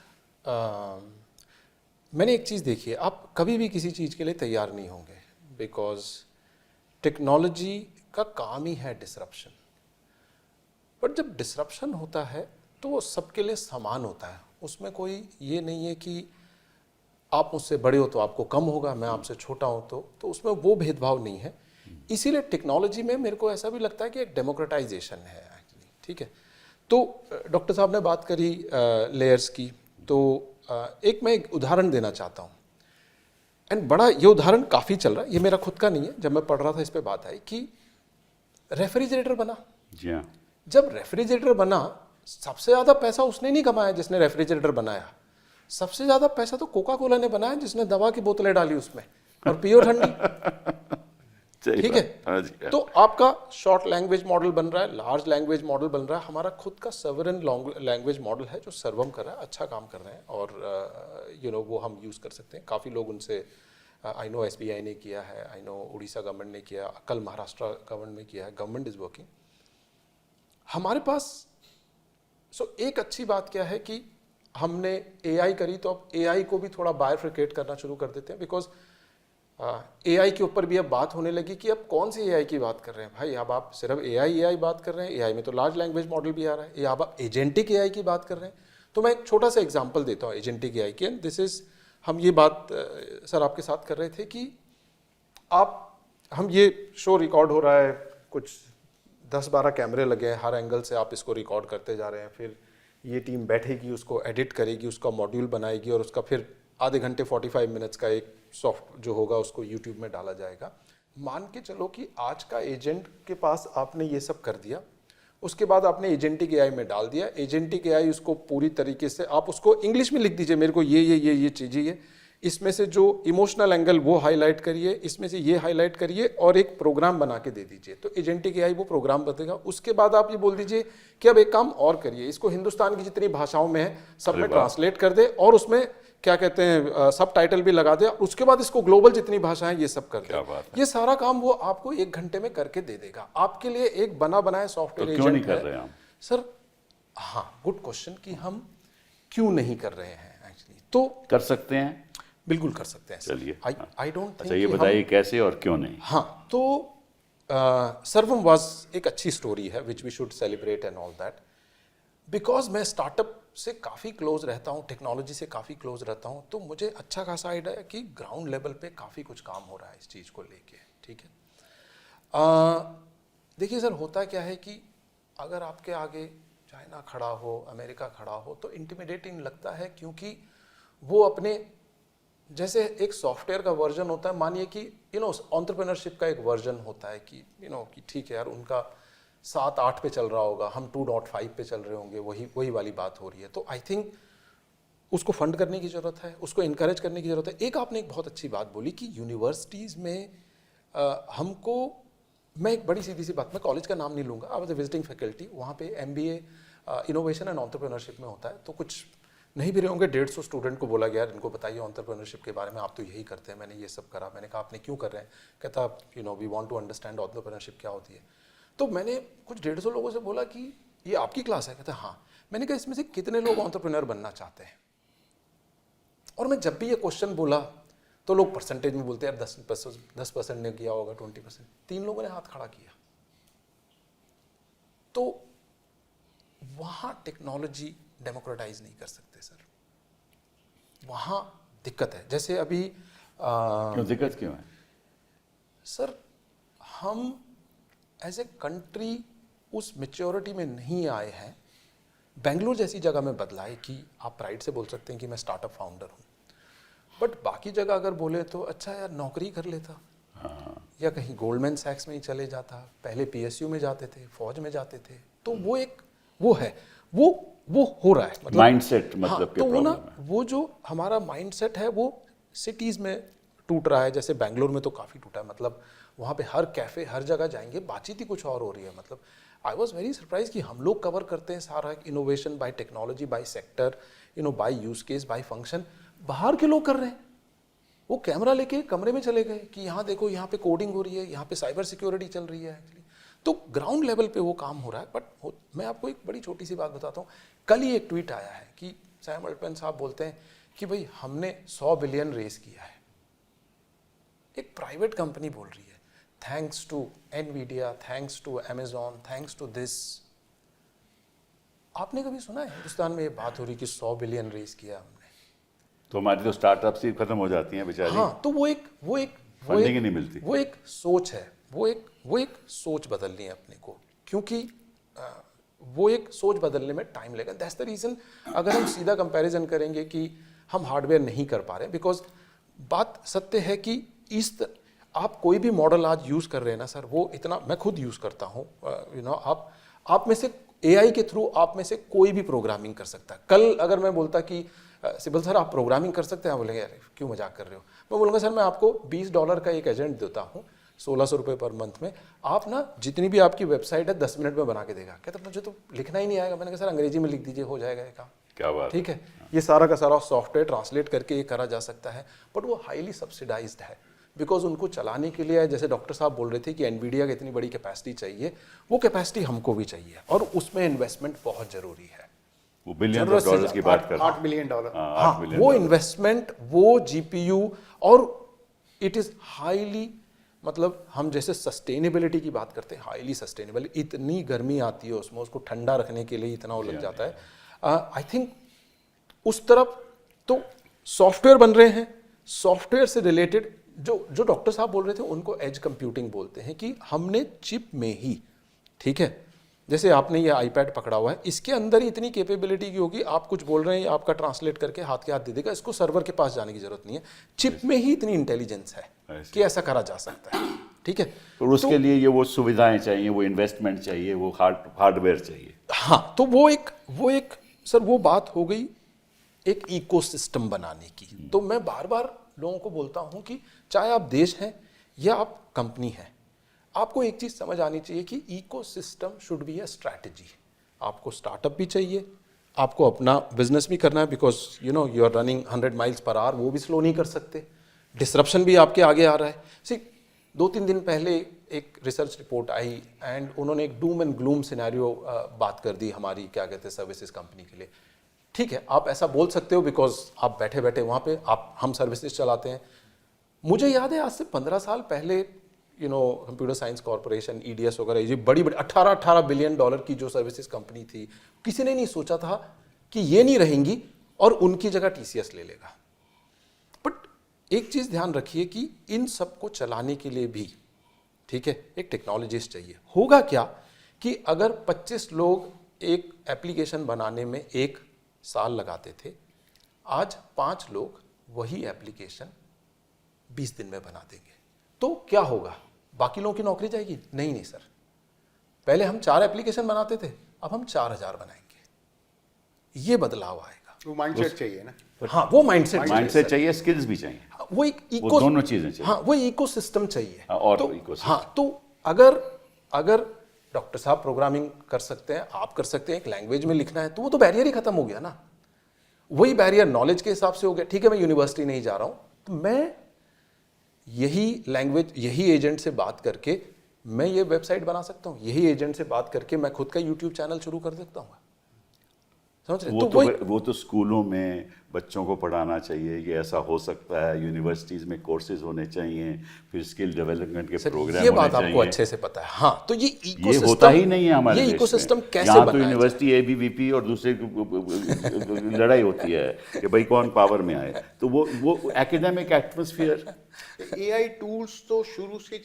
मैंने एक चीज़ देखी है, आप कभी भी किसी चीज़ के लिए तैयार नहीं होंगे, बिकॉज टेक्नोलॉजी का काम ही है डिसरप्शन. बट जब डिसरप्शन होता है तो वो सबके लिए समान होता है. उसमें कोई ये नहीं है कि आप मुझसे बड़े हो तो आपको कम होगा, मैं आपसे छोटा हूँ तो उसमें वो भेदभाव नहीं है. इसीलिए टेक्नोलॉजी में मेरे को ऐसा भी लगता है कि एक डेमोक्रेटाइजेशन है एक्चुअली. ठीक है, तो डॉक्टर साहब ने बात करी लेयर्स की, तो एक मैं एक उदाहरण देना चाहता हूँ. एंड बड़ा ये उदाहरण काफ़ी चल रहा है, ये मेरा खुद का नहीं है, जब मैं पढ़ रहा था इस पर बात आई कि रेफ्रिजरेटर बना. जी हाँ. जब रेफ्रिजरेटर बना, सबसे ज़्यादा पैसा उसने नहीं कमाया जिसने रेफ्रिजरेटर बनाया. सबसे ज़्यादा पैसा तो कोका कोला ने बनाया, जिसने दवा की बोतलें डाली उसमें और पियो ठंडी. ठीक है, तो आपका शॉर्ट लैंग्वेज मॉडल बन रहा है, लार्ज लैंग्वेज मॉडल बन रहा है, हमारा खुद का सॉवरेन लैंग्वेज मॉडल है जो सर्वम कर रहा है, अच्छा काम कर रहे हैं, और वो हम यूज़ कर सकते हैं. काफ़ी लोग उनसे, आई नो SBI ने किया है, आई नो उड़ीसा गवर्नमेंट ने किया, कल महाराष्ट्र गवर्नमेंट ने किया है, गवर्नमेंट इज़ वर्किंग. हमारे पास एक अच्छी बात क्या है कि हमने AI करी, तो अब AI को भी थोड़ा बायफिकेट करना शुरू कर देते हैं, बिकॉज AI के ऊपर भी अब बात होने लगी कि अब कौन सी AI की बात कर रहे हैं भाई. अब आप सिर्फ AI बात कर रहे हैं, AI में तो लार्ज लैंग्वेज मॉडल भी आ रहा है, या आप एजेंटिक AI की बात कर रहे हैं. तो मैं एक छोटा सा एग्जांपल देता हूँ एजेंटिक AI की. एंड दिस इज, हम ये बात सर आपके साथ कर रहे थे कि हम ये शो रिकॉर्ड हो रहा है, कुछ 10-12 कैमरे लगे हैं, हर एंगल से आप इसको रिकॉर्ड करते जा रहे हैं, फिर ये टीम बैठेगी, उसको एडिट करेगी, उसका मॉड्यूल बनाएगी, और उसका फिर आधे घंटे 45 मिनट्स का एक सॉफ्ट जो होगा उसको यूट्यूब में डाला जाएगा। मान के चलो कि आज का एजेंट के पास आपने ये सब कर दिया, उसके बाद आपने एजेंटिक एआई में डाल दिया। एजेंटिक एआई उसको पूरी तरीके से आप उसको इंग्लिश में लिख दीजिए, मेरे को ये चीज़ें, इसमें से जो इमोशनल एंगल वो हाईलाइट करिए, इसमें से ये हाईलाइट करिए और एक प्रोग्राम बना के दे दीजिए, तो एजेंटिक एआई वो प्रोग्राम बताएगा। उसके बाद आप ये बोल दीजिए कि अब एक काम और करिए, इसको हिंदुस्तान की जितनी भाषाओं में है सब में ट्रांसलेट कर दे और उसमें क्या कहते हैं सब टाइटल भी लगा दे, उसके बाद इसको ग्लोबल जितनी भाषाएं ये सब कर दे। ये सारा काम वो आपको 1 घंटे में करके दे देगा। आपके लिए एक बना बनाया सॉफ्टवेयर क्यों नहीं कर रहे हम सर? हाँ, गुड क्वेश्चन कि हम क्यों नहीं कर रहे हैं एक्चुअली। तो कर सकते हैं, बिल्कुल कर सकते हैं। चलिए आई डोंट थिंक। अच्छा ये बताइए कैसे और क्यों नहीं? हाँ, तो सर्वम वाज एक अच्छी स्टोरी है which we should celebrate and all that, because मैं स्टार्टअप से काफ़ी क्लोज रहता हूँ, टेक्नोलॉजी से काफ़ी क्लोज रहता हूँ, तो मुझे अच्छा खासा आइडिया है कि ग्राउंड लेवल पे काफ़ी कुछ काम हो रहा है इस चीज़ को लेके। ठीक है, देखिए सर, होता क्या है कि अगर आपके आगे चाइना खड़ा हो, अमेरिका खड़ा हो, तो इंटिमिडेटिंग लगता है, क्योंकि वो अपने जैसे एक सॉफ्टवेयर का वर्जन होता है, मानिए कि एंटरप्रेन्योरशिप का एक वर्जन होता है कि कि ठीक है यार, उनका 7-8 पे चल रहा होगा, हम 2.5 पे चल रहे होंगे, वही वाली बात हो रही है। तो आई थिंक उसको फंड करने की ज़रूरत है, उसको इनकरेज करने की ज़रूरत है। एक आपने एक बहुत अच्छी बात बोली कि यूनिवर्सिटीज़ में हमको, मैं एक बड़ी सीधी सी बात, मैं कॉलेज का नाम नहीं लूँगा, आप विजिटिंग फैकल्टी, वहाँ पे MBA इनोवेशन एंड एंटरप्रेन्योरशिप में होता है, तो कुछ नहीं भी रहे होंगे, 150 स्टूडेंट को बोला गया इनको बताइए एंटरप्रेन्योरशिप के बारे में, आप तो यही करते हैं, मैंने ये सब करा। मैंने कहा आपने क्यों कर रहे हैं? कहता we want to understand entrepreneurship क्या होती है। तो मैंने कुछ 150 लोगों से बोला कि ये आपकी क्लास है? कहता हाँ। मैंने कहा इसमें से कितने लोग एंटरप्रेन्योर बनना चाहते हैं? और मैं जब भी ये क्वेश्चन बोला तो लोग परसेंटेज में बोलते हैं, 10% ने किया होगा, 20%। 3 लोगों ने हाथ खड़ा किया। तो वहां टेक्नोलॉजी डेमोक्रेटाइज नहीं कर सकते सर, वहां दिक्कत है। जैसे अभी क्यों दिक्कत क्यों है सर? हम एज ए कंट्री उस मेच्योरिटी में नहीं आए हैं। बेंगलुरु जैसी जगह में बदला है कि आप प्राइड से बोल सकते हैं कि मैं स्टार्टअप फाउंडर हूँ, बट बाकी जगह अगर बोले तो अच्छा यार नौकरी कर लेता, या कहीं गोल्डमैन सैक्स में ही चले जाता, पहले PSU में जाते थे, फौज में जाते थे। तो वो एक वो है, वो हो रहा है, मतलब माइंडसेट, मतलब हाँ, तो वो ना, वो जो हमारा माइंडसेट है वो सिटीज में टूट रहा है। जैसे बेंगलोर में तो काफ़ी टूटा है, मतलब वहाँ पे हर कैफे, हर जगह जाएंगे, बातचीत ही कुछ और हो रही है। मतलब आई वॉज वेरी सरप्राइज कि हम लोग कवर करते हैं सारा innovation by technology, by sector, by use case, by function, बाहर के लोग कर रहे हैं। वो कैमरा लेके कमरे में चले गए कि यहाँ देखो, यहाँ पे कोडिंग हो रही है, यहाँ पे साइबर सिक्योरिटी चल रही है एक्चुअली। तो ग्राउंड लेवल पे वो काम हो रहा है। बट मैं आपको एक बड़ी छोटी सी बात बताता हूँ। कल ही एक ट्वीट आया है कि सैम अल्टमैन साहब बोलते हैं कि भाई हमने 100 बिलियन रेस किया है। एक प्राइवेट कंपनी बोल रही है, thanks to Nvidia, thanks to Amazon, thanks to this. आपने कभी सुना है हिंदुस्तान में ये बात हो रही कि 100 बिलियन रेस किया हमने? तो हमारी तो स्टार्टअप से खत्म हो जाती हैं बेचारी। हाँ, तो वो एक फंडिंग ही नहीं मिलती। वो एक सोच है, वो एक सोच बदलनी है अपने को, क्योंकि वो एक सोच बदलने में टाइम लगेगा। दैट्स द रीजन अगर हम सीधा कंपैरिजन करेंगे कि हम हार्डवेयर नहीं कर पा रहे, बिकॉज बात सत्य है कि आप कोई भी मॉडल आज यूज कर रहे हैं ना सर, वो इतना, मैं खुद यूज करता हूँ, आप में से AI के थ्रू आप में से कोई भी प्रोग्रामिंग कर सकता है। कल अगर मैं बोलता कि सिबल सर आप प्रोग्रामिंग कर सकते हैं, आप बोलेंगे यार क्यों मजाक कर रहे हो। मैं बोलूँगा सर मैं आपको $20 का एक एजेंट देता हूँ, 1600 रुपये पर मंथ में, आप ना जितनी भी आपकी वेबसाइट है 10 मिनट में बना के देगा। कहता मुझे तो लिखना ही नहीं आएगा। मैंने कहा सर अंग्रेजी में लिख दीजिए, हो जाएगा ये काम। क्या बात, ठीक है। ये सारा का सारा सॉफ्टवेयर ट्रांसलेट करके ये करा जा सकता है, बट वो हाईली सब्सिडाइज्ड है, बिकॉज उनको चलाने के लिए, जैसे डॉक्टर साहब बोल रहे थे कि एनवीडिया की इतनी बड़ी कैपेसिटी चाहिए, वो कैपेसिटी हमको भी चाहिए, और उसमें इन्वेस्टमेंट बहुत जरूरी है। वो $billions की बात कर, $8 बिलियन। हाँ, वो इन्वेस्टमेंट, वो GPU, और इट इज हाईली, मतलब हम जैसे सस्टेनेबिलिटी की बात करते हैं, हाईली सस्टेनेबल। इतनी गर्मी आती है उसमें, उसको ठंडा रखने के लिए इतना वो लग जाता है। आई थिंक उस तरफ तो सॉफ्टवेयर बन रहे हैं। सॉफ्टवेयर से रिलेटेड जो डॉक्टर साहब बोल रहे थे, उनको एज कंप्यूटिंग बोलते हैं, कि हमने चिप में ही, ठीक है, जैसे आपने ये आईपैड पकड़ा हुआ है, इसके अंदर ही इतनी कैपेबिलिटी की होगी, आप कुछ बोल रहे हैं आपका ट्रांसलेट करके हाथ के हाथ दे देगा, इसको सर्वर के पास जाने की जरूरत नहीं है, चिप में ही इतनी इंटेलिजेंस है कि ऐसा करा जा सकता है। ठीक है, तो उसके लिए ये वो सुविधाएं चाहिए, वो इन्वेस्टमेंट चाहिए, वो हार्डवेयर चाहिए। हाँ, तो वो एक सर वो बात हो गई एक इकोसिस्टम बनाने की। तो मैं बार बार लोगों को बोलता हूं कि चाहे आप देश हैं या आप कंपनी हैं, आपको एक चीज समझ आनी चाहिए कि ecosystem should be a strategy. आपको स्टार्टअप भी चाहिए, आपको अपना बिजनेस भी करना है, because you know you are running 100 miles per hour, वो भी स्लो नहीं कर सकते। डिसरप्शन भी आपके आगे आ रहा है। सी 2-3 दिन पहले एक रिसर्च रिपोर्ट आई एंड उन्होंने एक डूम एंड ग्लूम सिनेरियो बात कर दी हमारी क्या कहते हैं सर्विसेज कंपनी के लिए। ठीक है, आप ऐसा बोल सकते हो बिकॉज आप बैठे बैठे वहाँ पे हम सर्विसेज चलाते हैं। मुझे याद है आज से 15 साल पहले you know computer science corporation, EDS वगैरह, ये बड़ी 18 बिलियन डॉलर की जो सर्विसेज कंपनी थी, किसी ने नहीं सोचा था कि ये नहीं रहेंगी और उनकी जगह टीसीएस ले लेगा। बट एक चीज ध्यान रखिए कि इन सबको चलाने के लिए भी, ठीक है, एक टेक्नोलॉजिस्ट चाहिए। होगा क्या कि अगर 25 लोग एक एप्लीकेशन बनाने में 1 साल लगाते थे, आज 5 लोग वही एप्लीकेशन 20 दिन में बना देंगे। तो क्या होगा? बाकी लोगों की नौकरी जाएगी? नहीं सर, पहले हम 4 एप्लीकेशन बनाते थे, अब हम 4000 बनाएंगे। ये बदलाव आएगा। वो माइंडसेट चाहिए ना। हाँ, वो माइंडसेट चाहिए, स्किल्स भी चाहिए, वो एक वो दोनों चीजें चाहिए। हाँ, वो इकोसिस्टम चाहिए। और तो इकोसिस्टम। हाँ, तो अगर डॉक्टर साहब प्रोग्रामिंग कर सकते हैं, आप कर सकते हैं, एक लैंग्वेज में लिखना है, तो वो तो बैरियर ही खत्म हो गया ना। वही बैरियर नॉलेज के हिसाब से हो गया। ठीक है, मैं यूनिवर्सिटी नहीं जा रहा हूं, तो मैं यही लैंग्वेज, यही एजेंट से बात करके मैं ये वेबसाइट बना सकता हूं, यही एजेंट से बात करके मैं खुद का यूट्यूब चैनल शुरू कर सकता हूँ। समझ रहे? वो तो स्कूलों में बच्चों को पढ़ाना चाहिए, ये ऐसा हो सकता है। यूनिवर्सिटीज में कोर्सेज होने चाहिए, फिर स्किल डेवलपमेंट के प्रोग्राम ये बात होने आपको चाहिए। अच्छे से पता है। हाँ, तो ये होता ही नहीं है हमारे ये देश इकोसिस्टम में। कैसे यहाँ तो बनाया यूनिवर्सिटी एबीवीपी और दूसरे लड़ाई होती है कि भाई कौन पावर में आए। तो वो एकेडमिक एटमॉस्फेयर। एआई टूल्स तो शुरू से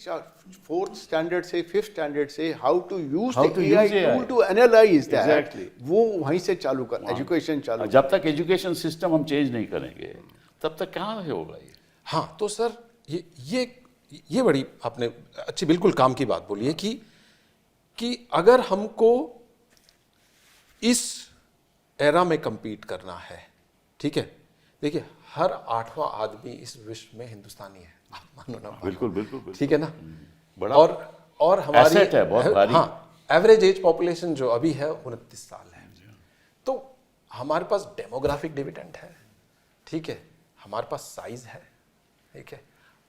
4th स्टैंडर्ड से 5th स्टैंडर्ड से how to use the AI tool to analyse that, Exactly. वो वहीं से चालू कर, एजुकेशन चालू। जब तक एजुकेशन सिस्टम हम चेंज नहीं करेंगे तब तक कहाँ से होगा ये। हाँ, तो सर ये बड़ी आपने अच्छी बिल्कुल काम की बात बोली है कि अगर हमको इस एरा में compete करना है, ठीक है, देखिए हर 8वां आदमी इस विश्व में हिंदुस्तानी है, आप मानो ना मानो। बिल्कुल। ठीक है ना। बड़ा और हमारी asset है बहुत भारी। हाँ, एवरेज एज पॉपुलेशन जो अभी है 29 साल है। तो हमारे पास डेमोग्राफिक डिविडेंड है, ठीक है, हमारे पास साइज है, ठीक है,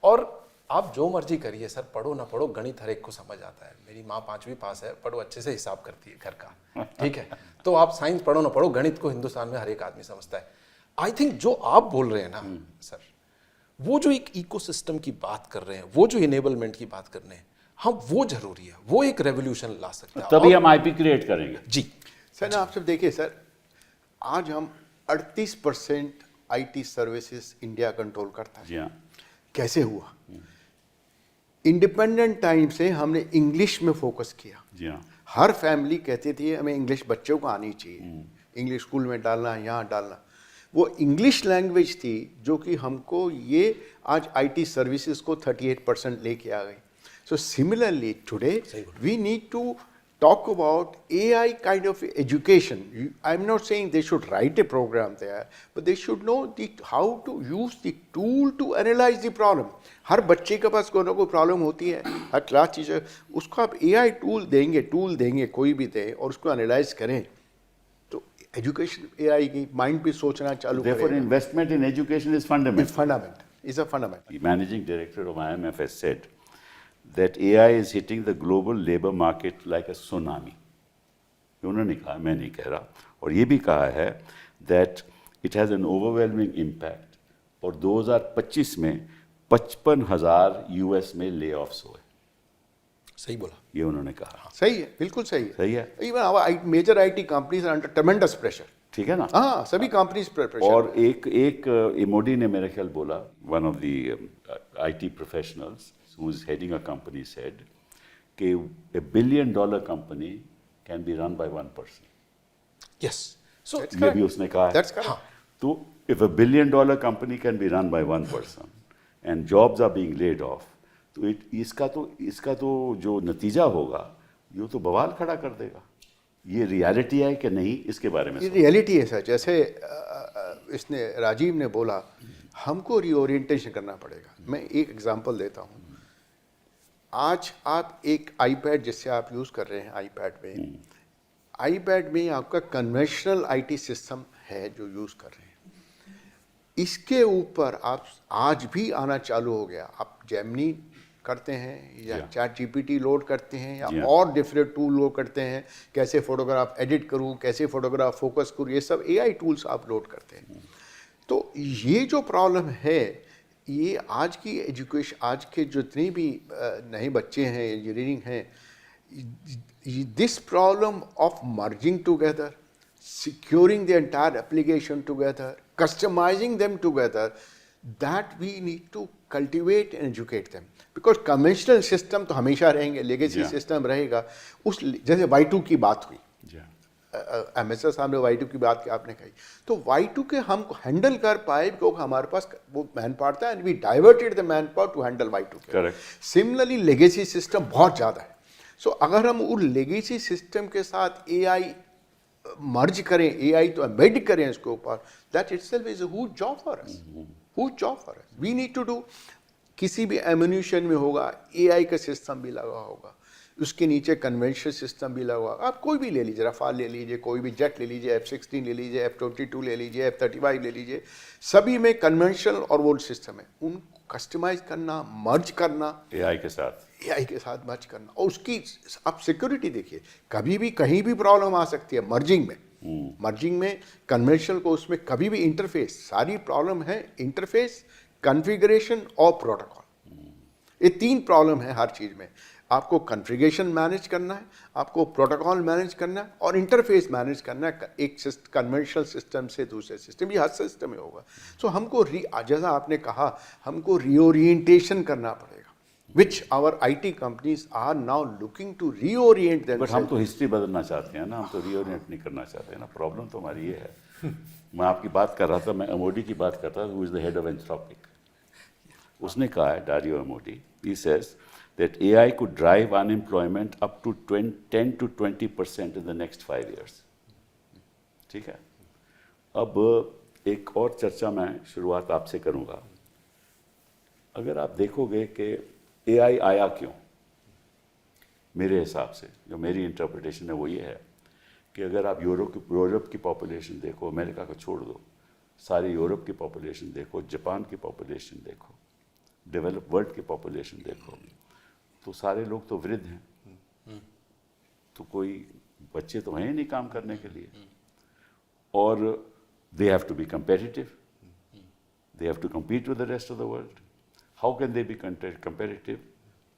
और आप जो मर्जी करिए सर, पढ़ो ना पढ़ो, गणित हर एक को समझ आता है। मेरी माँ 5वीं पास है, पढ़ो, अच्छे से हिसाब करती है घर का, ठीक है। तो आप साइंस पढ़ो ना पढ़ो, गणित को हिंदुस्तान में हर एक आदमी समझता है। आई थिंक जो आप बोल रहे हैं ना सर, वो जो एक इकोसिस्टम की बात कर रहे हैं, वो जो इनेबलमेंट की बात कर रहे हैं, हम वो जरूरी है, वो एक रेवोल्यूशन ला सकता है। तभी हम आईपी क्रिएट करेंगे। जी सर, आप सब देखिए सर, आज हम 38% आईटी सर्विसेज इंडिया कंट्रोल करता है। जी हाँ। कैसे हुआ? इंडिपेंडेंट टाइम से हमने इंग्लिश में फोकस किया। जी हाँ। हर फैमिली कहती थी हमें इंग्लिश बच्चों को आनी चाहिए, इंग्लिश स्कूल में डालना, यहाँ डालना। वो इंग्लिश लैंग्वेज थी जो कि हमको ये आज आईटी सर्विसेज को 38% लेके आ गई। So similarly today we need to talk about AI kind of education. I'm not saying they should write a program there, but they should know how to use the tool to analyze the problem. हर बच्चे के पास कोई ना कोई प्रॉब्लम होती है, हर क्लास टीचर उसको आप AI टूल देंगे कोई भी दे और उसको एनालाइज करें, तो एजुकेशन AI की माइंड पे सोचना चालू करें। Therefore, investment in education is fundamental. Is a fundamental. The managing director of IMF has said that AI is hitting the global labor market like a tsunami. उन्होंने कहा, मैं नहीं कह रहा, और ये भी कहा है that it has an overwhelming impact, और 2025 में 55,000 US में layoffs हुए। सही बोला, ये उन्होंने कहा। सही है, बिल्कुल सही है। सही है। Even our major IT companies are under tremendous pressure. ठीक है ना। हाँ, सभी कंपनीज प्रेशर। और एक इमोडी ने मेरे ख्याल बोला, one of the IT professionals who is heading a company said कि $1 billion company can be run by one person. Yes. So ये भी उसने कहा है. That's correct. तो if a $1 billion company can be run by one person and jobs are being laid off, तो इसका तो जो नतीजा होगा ये तो बवाल खड़ा कर देगा. ये रियलिटी है कि नहीं, इसके बारे में ये रियलिटी है सर. जैसे इसने राजीव ने बोला, हमको रीओरिएंटेशन करना पड़ेगा. मैं एक एग्जांपल देता हूँ. आज आप एक आईपैड जिससे आप यूज़ कर रहे हैं, आईपैड में आपका कन्वेंशनल आईटी सिस्टम है जो यूज़ कर रहे हैं. इसके ऊपर आप आज भी आना चालू हो गया. आप जेमिनी करते हैं या चैट जीपीटी लोड करते हैं या और डिफरेंट टूल लोड करते हैं. कैसे फोटोग्राफ एडिट करूं, कैसे फोटोग्राफ फोकस करूं, ये सब एआई टूल्स आप लोड करते हैं. तो ये जो प्रॉब्लम है, ये आज की एजुकेशन, आज के जितने भी नए बच्चे हैं, इंजीनियरिंग हैं, this problem of merging together, securing the entire application together, customizing them together, that we need to cultivate and educate them. Because conventional system तो हमेशा रहेंगे, legacy system रहेगा. उस जैसे Y2 की बात हुई, एमएसएस साहब ने Y2 की बात की, आपने कही, तो Y2 के हम हैंडल कर पाए क्योंकि हमारे पास वो मैन पावर था, and we diverted the man power to handle Y2 K. Correct. Similarly legacy system बहुत ज़्यादा है. सो अगर हम उस लेगेसी सिस्टम के साथ एआई मर्ज करें, एआई तो एम्बेड करें इसके ऊपर, that itself is a huge job for us. Huge job for us. We need to do. किसी भी एम्यूनिशन में होगा एआई का सिस्टम भी लगा होगा, उसके नीचे कन्वेंशनल सिस्टम भी लगा होगा. आप कोई भी ले लीजिए, रफाल ले लीजिए, कोई भी जेट ले लीजिए, F-16 ले लीजिए, F-22 ले लीजिए, F-35 ले लीजिए, सभी में कन्वेंशनल और वो सिस्टम है. उनको कस्टमाइज करना, मर्ज करना, एआई के साथ मर्ज करना, और उसकी आप सिक्योरिटी देखिए. कभी भी कहीं भी प्रॉब्लम आ सकती है मर्जिंग में. मर्जिंग में कन्वेंशनल को उसमें कभी भी इंटरफेस, सारी प्रॉब्लम है इंटरफेस, कॉन्फ़िगरेशन और प्रोटोकॉल. ये 3 प्रॉब्लम है हर चीज़ में. आपको कॉन्फ़िगरेशन मैनेज करना है, आपको प्रोटोकॉल मैनेज करना है, और इंटरफेस मैनेज करना है एक कन्वेंशनल सिस्टम से दूसरे सिस्टम. ये हर सिस्टम में होगा. सो हमको जैसा आपने कहा, हमको रीओरिएंटेशन करना पड़ेगा, which our IT companies are now looking to reorient themselves. But हम तो हिस्ट्री बदलना चाहते हैं ना, हम तो रीओरिएंट नहीं करना चाहते हैं ना. प्रॉब्लम तो हमारी ये है. मैं आपकी बात कर रहा था, मैं एमओडी की बात कर रहा था, who is the head of Anthropic. उसने कहा है, Dario MoD, he says that AI could drive unemployment up to 10 to 20% in the next 5 years. ठीक है. अब एक और चर्चा मैं शुरुआत आपसे करूंगा. अगर आप देखोगे कि AI आया क्यों, मेरे हिसाब से जो मेरी इंटरप्रिटेशन है वो ये है कि अगर आप यूरोप की पॉपुलेशन देखो, अमेरिका को छोड़ दो, सारी यूरोप की पॉपुलेशन देखो, जापान की पॉपुलेशन देखो, डेवलप वर्ल्ड की पॉपुलेशन देखो, तो सारे लोग तो वृद्ध हैं. तो कोई बच्चे तो हैं नहीं काम करने के लिए, और they have to be competitive, they have to compete with the rest of the world. How can they be competitive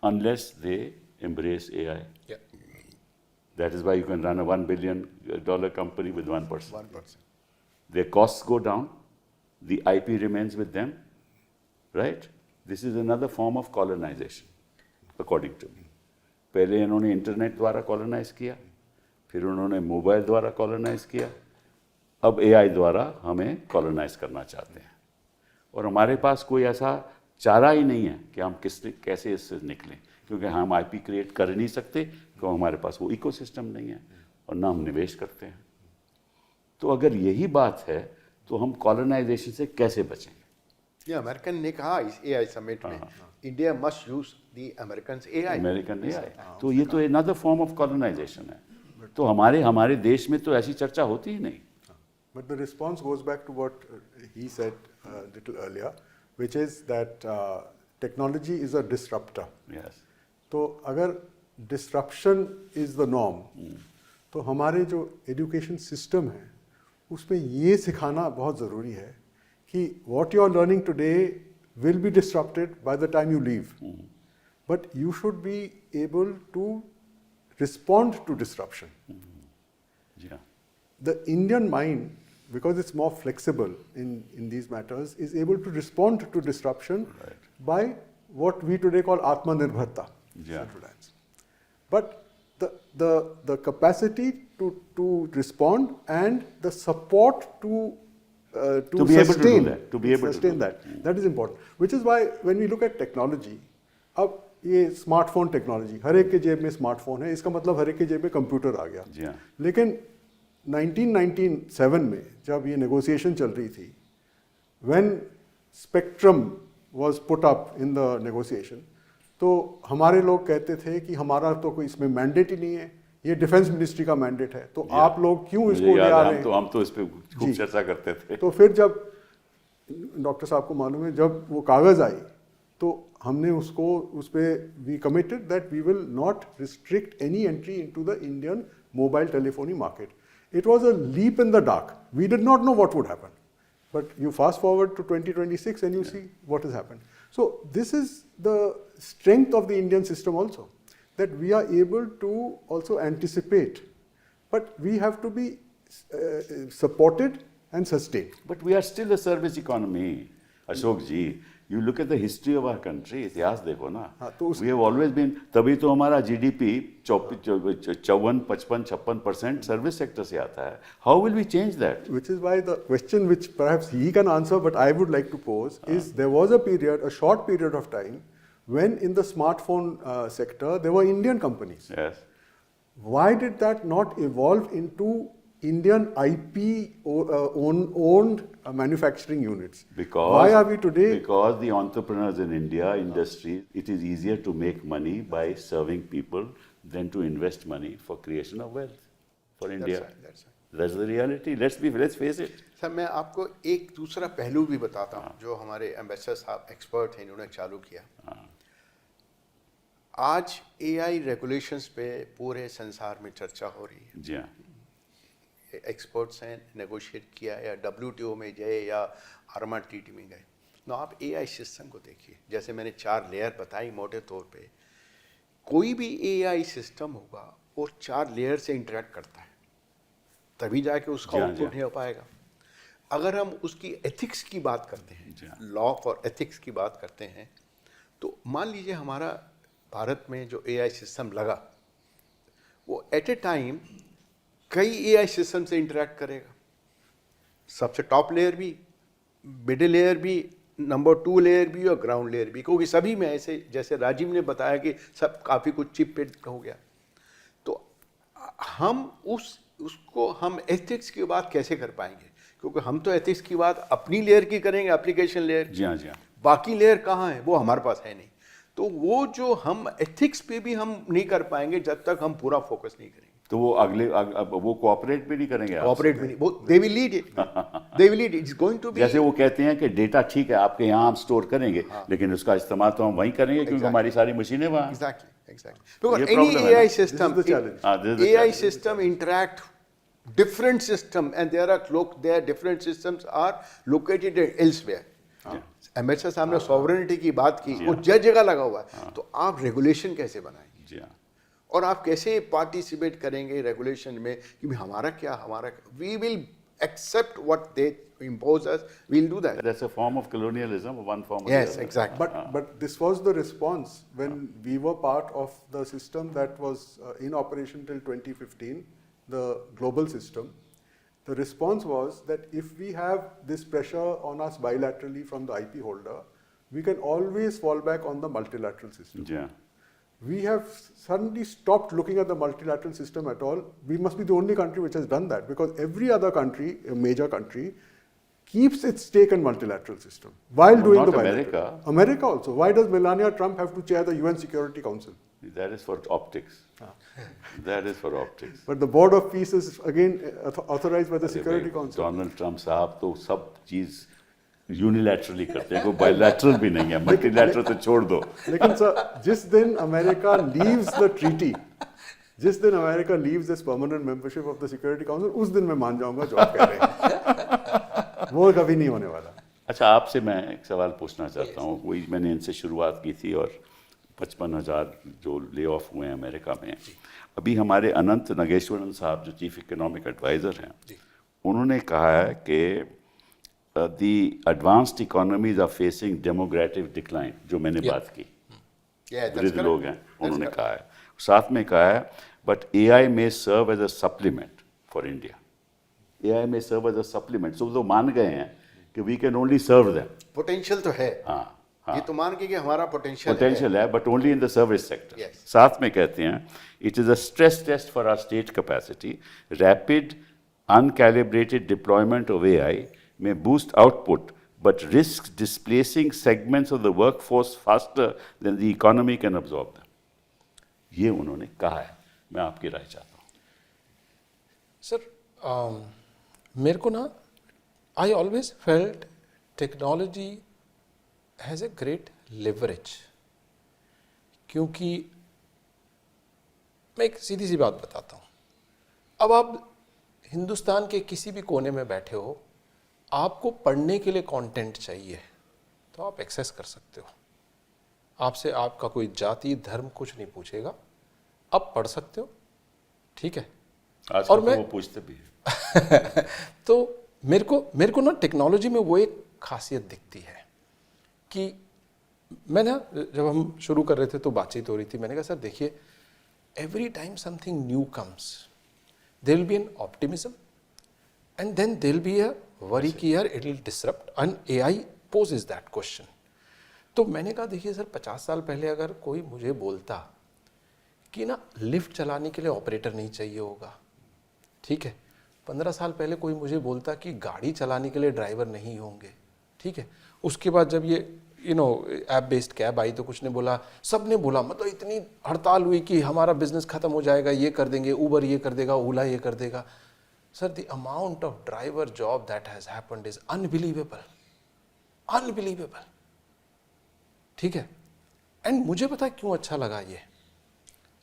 unless they embrace AI? Yeah. That is why you can run a $1 billion company with one person. 1%. Their costs go down, the IP remains with them, right? This is another form of colonization, according to me. पहले इन्होंने इंटरनेट द्वारा कॉलोनाइज किया, फिर उन्होंने मोबाइल द्वारा कॉलोनाइज किया, अब एआई द्वारा हमें कॉलोनाइज करना चाहते हैं. और हमारे पास कोई ऐसा चारा ही नहीं है कि हम कैसे इससे निकलें, क्योंकि हम आईपी क्रिएट कर नहीं सकते, क्योंकि हमारे पास वो इकोसिस्टम नहीं है, और ना हम निवेश करते हैं. तो अगर यही बात है तो हम कॉलोनाइजेशन से कैसे बचेंगे? ये अमेरिकन ने कहा इस एआई समिट में, India must use the American AI. American AI, तो ये तो अनदर फॉर्म ऑफ कॉलोनाइजेशन है. तो हमारे देश में तो ऐसी चर्चा होती ही नहीं. But the response goes back to what he said a little earlier, which is that technology is a disruptor. Yes. तो अगर disruption is the norm, तो हमारे जो education system है उसमें ये सिखाना बहुत ज़रूरी है कि what you are learning today will be disrupted by the time you leave. But you should be able to respond to disruption. Yeah. The Indian mind, because it's more flexible in these matters, is able to respond to disruption by what we today call Atmanirbharta, Yeah. self-reliance. But the capacity to respond and the support to be able to do sustain, that, to be able to sustain do that. That is important. Which is why when we look at technology, अब ये स्मार्टफोन टेक्नोलॉजी, हर एक के जेब में स्मार्टफोन है, इसका मतलब हर एक के जेब में कंप्यूटर आ गया. जी हाँ. लेकिन 1997 में जब ये नेगोशिएशन चल रही थी, when spectrum was put up in the negotiation, तो हमारे लोग कहते थे कि हमारा तो कोई इसमें मैंडेट ही नहीं है, ये डिफेंस मिनिस्ट्री का मैंडेट है, तो आप लोग क्यों इसको ले आ रहे हैं? हम तो इस पे खूब चर्चा करते थे. तो फिर जब डॉक्टर साहब को मालूम है, जब वो कागज़ आई तो हमने उसको उस पर we committed that we will not restrict any entry into the Indian mobile telephony market. It was a leap in the dark. We did not know what would happen, but you fast forward to 2026 and you see what has happened. So this is the strength of the Indian system also, that we are able to also anticipate, but we have to be supported and sustained. But we are still a service economy, Ashok ji. You look at the history of our country, इतिहास देखो ना. हाँ, तो We have always been, तभी तो हमारा GDP 54, 55, 56% सर्विस सेक्टर से आता है. How will we change that? Which is why the question which perhaps he can answer, but I would like to pose, is there was a period, a short period of time, when in the smartphone sector there were Indian companies. Yes. Why did that not evolve into Indian IP owned manufacturing units? Because why are we today? Because the entrepreneurs in India industry, it is easier to make money by serving people than to invest money for creation of wealth for India. That's right. That's the reality. Let's face it. Sir मैं आपको एक दूसरा पहलू भी बताता हूँ जो हमारे एम्बेसडर साहब एक्सपर्ट हैं, इन्होंने चालू किया. आज AI रेगुलेशंस पे पूरे संसार में चर्चा हो रही है. जी हाँ. एक्सपर्ट्स हैं, नेगोशिएट किया या WTO में गए या RMATT में गए. ना आप AI सिस्टम को देखिए, जैसे मैंने 4 लेयर बताई मोटे तौर पे. कोई भी AI सिस्टम होगा वो 4 लेयर से इंटरेक्ट करता है, तभी जाके उसका आउटपुट नहीं हो पाएगा. अगर हम उसकी एथिक्स की बात करते हैं, लॉ और एथिक्स की बात करते हैं, तो मान लीजिए हमारा भारत में जो AI सिस्टम लगा वो एट ए टाइम कई AI सिस्टम से इंटरेक्ट करेगा. सबसे टॉप लेयर भी, मिडिल लेयर भी, नंबर 2 लेयर भी और ग्राउंड लेयर भी, क्योंकि सभी में ऐसे जैसे राजीव ने बताया कि सब काफ़ी कुछ चिप पे हो गया. तो हम उसको हम एथिक्स की बात कैसे कर पाएंगे? क्योंकि हम तो एथिक्स की बात अपनी लेयर की करेंगे, एप्लीकेशन लेयर. जी हाँ, जी हाँ. बाकी लेयर कहाँ है? वो हमारे पास है नहीं. तो वो जो हम एथिक्स पे भी हम नहीं कर पाएंगे जब तक हम पूरा फोकस नहीं करेंगे. तो वो वो कोऑपरेट भी नहीं करेंगे. कोऑपरेट भी नहीं, वो they will lead it. They will lead it. It's going to be, जैसे वो कहते हैं कि डेटा ठीक है आपके यहाँ हम स्टोर करेंगे, लेकिन उसका इस्तेमाल तो हम वहीं करेंगे क्योंकि हमारी सारी मशीनें वहाँ. Exactly. Because any AI system, This is the challenge. This is the AI challenge. system interact different system, and there different systems are located elsewhere. Ambassador साहब ने सॉवरेनिटी की बात की, वो जगह लगा हुआ है. तो आप रेगुलेशन कैसे बनाएंगे? जी हाँ. और आप कैसे पार्टिसिपेट करेंगे रेगुलेशन में कि हमारा we will accept what they impose us, we'll do that. That's a form of colonialism, one form of Yes, colonialism. exactly. But this was the response when we were part of the system that was in operation till 2015, the global system. The response was that if we have this pressure on us bilaterally from the IP holder, we can always fall back on the multilateral system. जी हाँ. We have suddenly stopped looking at the multilateral system at all. We must be the only country which has done that, because every other country, a major country, keeps its stake in multilateral system while doing not the bilateral. America. America also. Why does Melania Trump have to chair the UN Security Council? That is for optics. That is for optics. But the Board of Peace is again authorized by the Security Council. Donald Trump साहब तो सब चीज यूनिलैटरली करते हैं, कोई बायलैटरल भी नहीं है. मल्टीलैटरल तो छोड़ दो. लेकिन सर जिस दिन अमेरिका लीव्स द ट्रीटी, जिस दिन America leaves this permanent membership of the security council, उस दिन मैं मान जाऊंगा जो आप कह रहे हैं. वो कभी नहीं होने वाला. अच्छा, आपसे मैं एक सवाल पूछना चाहता हूँ. वही मैंने इनसे शुरुआत की थी और 55,000 जो ले ऑफ हुए हैं अमेरिका में. अभी हमारे अनंत नागेश्वरन साहब जो चीफ इकोनॉमिक एडवाइज़र हैं, उन्होंने कहा है कि the advanced economies are facing demographic decline, जो मैंने बात की, वृद्ध लोग हैं, उन्होंने कहा है. साथ में कहा है बट AI में serve as a supplement for India, AI में सर्व एज अ सप्लीमेंट। सो वो मान गए हैं कि we can only serve them. Potential तो है, हाँ, ये तो मान के कि हमारा पोटेंशियल पोटेंशियल है but only in the service sector. Yes. साथ में कहते हैं it is a stress test for our state capacity, rapid uncalibrated deployment of AI may boost output but risks displacing segments of the workforce faster than the economy can absorb them। ये उन्होंने कहा है, मैं आपकी राय चाहता हूँ। सर मेरे को ना I always felt technology has a great leverage, क्योंकि मैं एक सीधी सी बात बताता हूँ। अब आप हिंदुस्तान के किसी भी कोने में बैठे हो, आपको पढ़ने के लिए कंटेंट चाहिए तो आप एक्सेस कर सकते हो। आपसे आपका कोई जाति धर्म कुछ नहीं पूछेगा, आप पढ़ सकते हो, ठीक है। आजकल और तो मैं वो पूछते भी हैं। तो मेरे को ना टेक्नोलॉजी में वो एक खासियत दिखती है कि मैं ना, जब हम शुरू कर रहे थे तो बातचीत हो रही थी, मैंने कहा सर देखिए, every time something new comes there will be an optimism and then there will be a worry कि यार it will disrupt, and AI poses that question. तो मैंने कहा देखिए सर, 50 साल पहले अगर कोई मुझे बोलता कि ना लिफ्ट चलाने के लिए ऑपरेटर नहीं चाहिए होगा, ठीक है, 15 साल पहले कोई मुझे बोलता कि गाड़ी चलाने के लिए ड्राइवर नहीं होंगे, ठीक है, उसके बाद जब ये ऐप बेस्ड कैब आई तो कुछ ने बोला, सब ने बोला, मतलब इतनी हड़ताल हुई कि हमारा बिजनेस खत्म हो जाएगा, ये कर देंगे, उबर ये कर देगा, ओला ये कर देगा। Sir the amount of driver job that has happened is unbelievable, unbelievable, ठीक है। एंड मुझे पता है क्यों अच्छा लगा ये,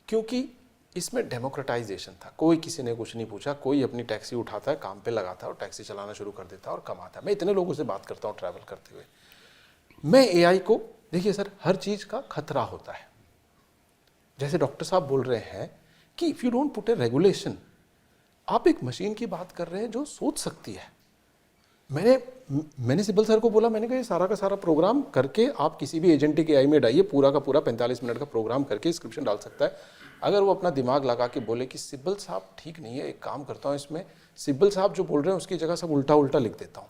क्योंकि इसमें डेमोक्रेटाइजेशन था। कोई किसी ने कुछ नहीं पूछा, कोई अपनी टैक्सी उठाता है, काम पे लगाता है और टैक्सी चलाना शुरू कर देता है और कमाता है। मैं इतने लोगों से बात करता हूँ ट्रैवल करते हुए। मैं AI को, देखिए सर, हर चीज़ का खतरा होता है। जैसे डॉक्टर साहब बोल रहे हैं कि if you don't put A regulation, आप एक मशीन की बात कर रहे हैं जो सोच सकती है। मैंने सिब्बल सर को बोला, मैंने कहा ये सारा का सारा प्रोग्राम करके आप किसी भी एजेंटिक AI में डालिए, पूरा का पूरा 45 मिनट का प्रोग्राम करके स्क्रिप्शन डाल सकता है। अगर वो अपना दिमाग लगा के बोले कि सिब्बल साहब ठीक नहीं है, एक काम करता हूँ, इसमें सिब्बल साहब जो बोल रहे हैं उसकी जगह सब उल्टा उल्टा लिख देता हूँ,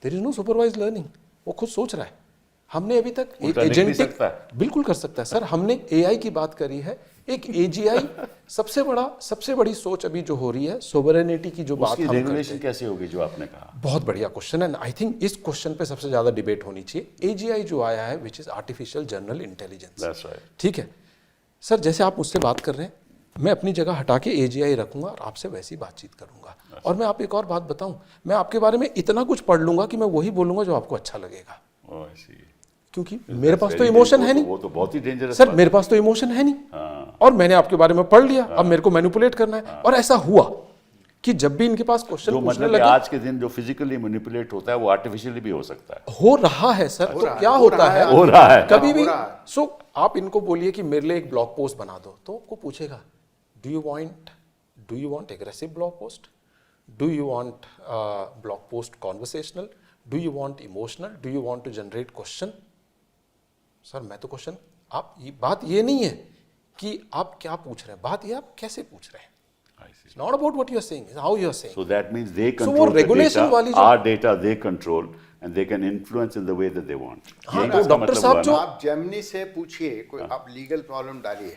there is no supervise learning, वो खुद सोच रहा है। हमने अभी तक एक एजेंटिक, बिल्कुल कर सकता है सर, हमने AI की बात करी है, एक AGI सबसे बड़ी सोच अभी जो हो रही है, सोवरेनिटी की जो बात हम रेगुलेशन कैसे होगी जो आपने कहा, बहुत बढ़िया क्वेश्चन है। आई थिंक इस क्वेश्चन पे सबसे ज्यादा डिबेट होनी चाहिए। AGI जो आया है which is artificial general intelligence, ठीक है सर। जैसे आप मुझसे बात कर रहे हैं, मैं अपनी जगह हटा के AGI रखूंगा और आपसे वैसी बातचीत करूंगा। और मैं आप एक और बात बताऊं, मैं आपके बारे में इतना कुछ पढ़ लूंगा कि मैं वही बोलूंगा जो आपको अच्छा लगेगा, क्योंकि मेरे पास तो इमोशन है नहीं। वो तो बहुत ही डेंजरस सर, मेरे पास तो इमोशन है नहीं। और मैंने आपके बारे में पढ़ लिया, अब मेरे को मैनिपुलेट करना है। और ऐसा हुआ कि जब भी इनके पास क्वेश्चन पूछने मतलब लगे, आज के दिन जो फिजिकली मैनिपुलेट होता है वो आर्टिफिशियली भी हो सकता है, हो रहा है सर। तो क्या होता है, हो रहा है कभी भी। सो आप इनको बोलिए कि मेरे लिए एक ब्लॉग पोस्ट बना दो, तो आपको पूछेगा do you want aggressive blog post, do you want blog post conversational, do you want emotional, do you want to generate question. Sir मैं तो क्वेश्चन, आप बात ये नहीं है कि आप क्या पूछ रहे हैं, बात ये आप कैसे पूछ रहे हैं। It's not about what you are saying, it's how you are saying. So that means they So control वो regulation the वाली data, जो, our data they control and they can influence in the way that they want। हाँ, यही तो इसका डॉक्टर मतलब साहब हुआ जो, ना। आप जेमिनी से पूछिए, कोई आप लीगल प्रॉब्लम डालिए,